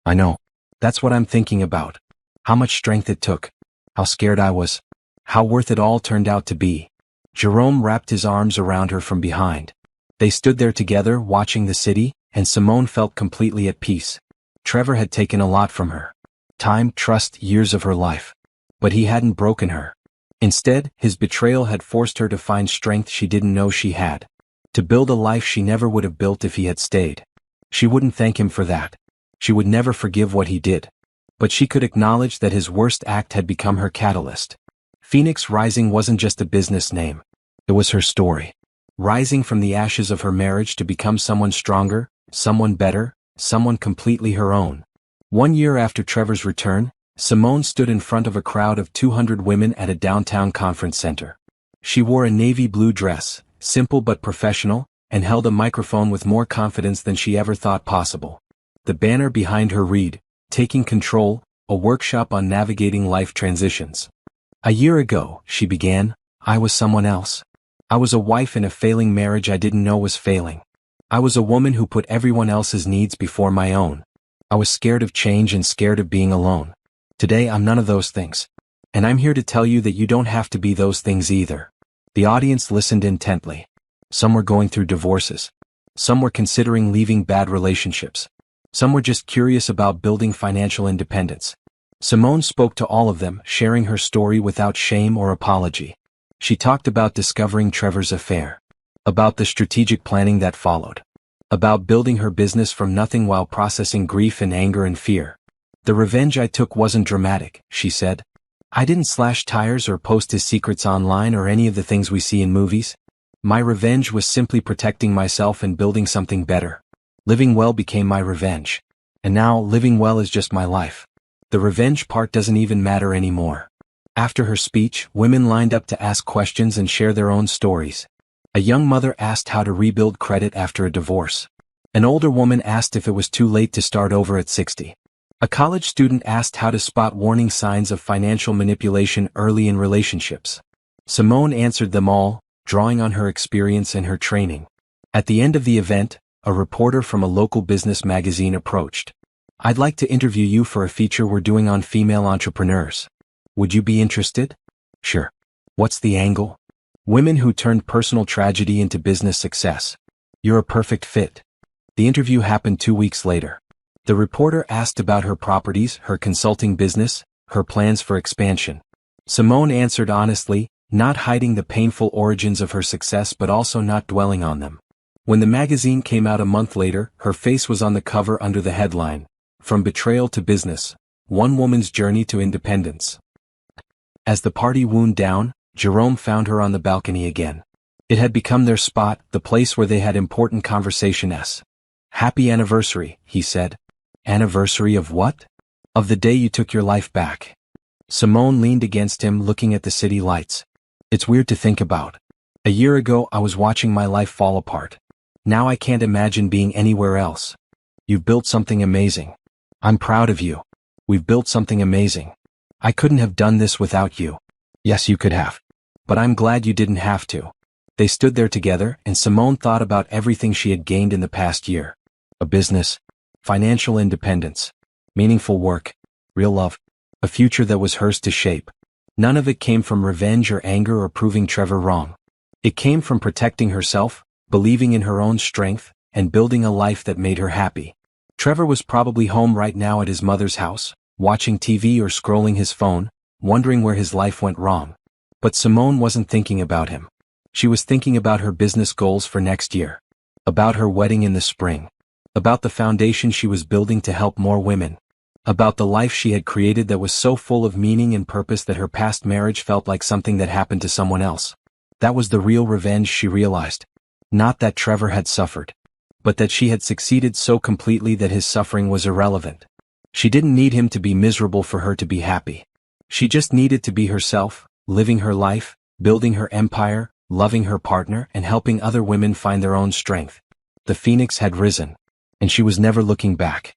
I know. That's what I'm thinking about. How much strength it took. How scared I was. How worth it all turned out to be. Jerome wrapped his arms around her from behind. They stood there together, watching the city, and Simone felt completely at peace. Trevor had taken a lot from her. Time, trust, years of her life. But he hadn't broken her. Instead, his betrayal had forced her to find strength she didn't know she had. To build a life she never would have built if he had stayed. She wouldn't thank him for that. She would never forgive what he did. But she could acknowledge that his worst act had become her catalyst. Phoenix Rising wasn't just a business name. It was her story. Rising from the ashes of her marriage to become someone stronger, someone better, someone completely her own. 1 year after Trevor's return, Simone stood in front of a crowd of 200 women at a downtown conference center. She wore a navy blue dress, simple but professional, and held a microphone with more confidence than she ever thought possible. The banner behind her read, "Taking Control, a workshop on navigating life transitions." A year ago, she began, I was someone else. I was a wife in a failing marriage I didn't know was failing. I was a woman who put everyone else's needs before my own. I was scared of change and scared of being alone. Today I'm none of those things. And I'm here to tell you that you don't have to be those things either. The audience listened intently. Some were going through divorces. Some were considering leaving bad relationships. Some were just curious about building financial independence. Simone spoke to all of them, sharing her story without shame or apology. She talked about discovering Trevor's affair. About the strategic planning that followed. About building her business from nothing while processing grief and anger and fear. The revenge I took wasn't dramatic, she said. I didn't slash tires or post his secrets online or any of the things we see in movies. My revenge was simply protecting myself and building something better. Living well became my revenge. And now, living well is just my life. The revenge part doesn't even matter anymore. After her speech, women lined up to ask questions and share their own stories. A young mother asked how to rebuild credit after a divorce. An older woman asked if it was too late to start over at 60. A college student asked how to spot warning signs of financial manipulation early in relationships. Simone answered them all, drawing on her experience and her training. At the end of the event, a reporter from a local business magazine approached. I'd like to interview you for a feature we're doing on female entrepreneurs. Would you be interested? Sure. What's the angle? Women who turned personal tragedy into business success. You're a perfect fit. The interview happened 2 weeks later. The reporter asked about her properties, her consulting business, her plans for expansion. Simone answered honestly, not hiding the painful origins of her success but also not dwelling on them. When the magazine came out a month later, her face was on the cover under the headline, From Betrayal to Business, One Woman's Journey to Independence. As the party wound down, Jerome found her on the balcony again. It had become their spot, the place where they had important conversations. Happy anniversary, he said. Anniversary of what? Of the day you took your life back. Simone leaned against him, looking at the city lights. It's weird to think about. A year ago I was watching my life fall apart. Now I can't imagine being anywhere else. You've built something amazing. I'm proud of you. We've built something amazing. I couldn't have done this without you. Yes, you could have. But I'm glad you didn't have to. They stood there together, and Simone thought about everything she had gained in the past year. A business, financial independence, meaningful work, real love, a future that was hers to shape. None of it came from revenge or anger or proving Trevor wrong. It came from protecting herself, believing in her own strength, and building a life that made her happy. Trevor was probably home right now at his mother's house, watching TV or scrolling his phone, wondering where his life went wrong. But Simone wasn't thinking about him. She was thinking about her business goals for next year. About her wedding in the spring. About the foundation she was building to help more women. About the life she had created that was so full of meaning and purpose that her past marriage felt like something that happened to someone else. That was the real revenge, she realized. Not that Trevor had suffered, but that she had succeeded so completely that his suffering was irrelevant. She didn't need him to be miserable for her to be happy. She just needed to be herself, living her life, building her empire, loving her partner, and helping other women find their own strength. The phoenix had risen, and she was never looking back.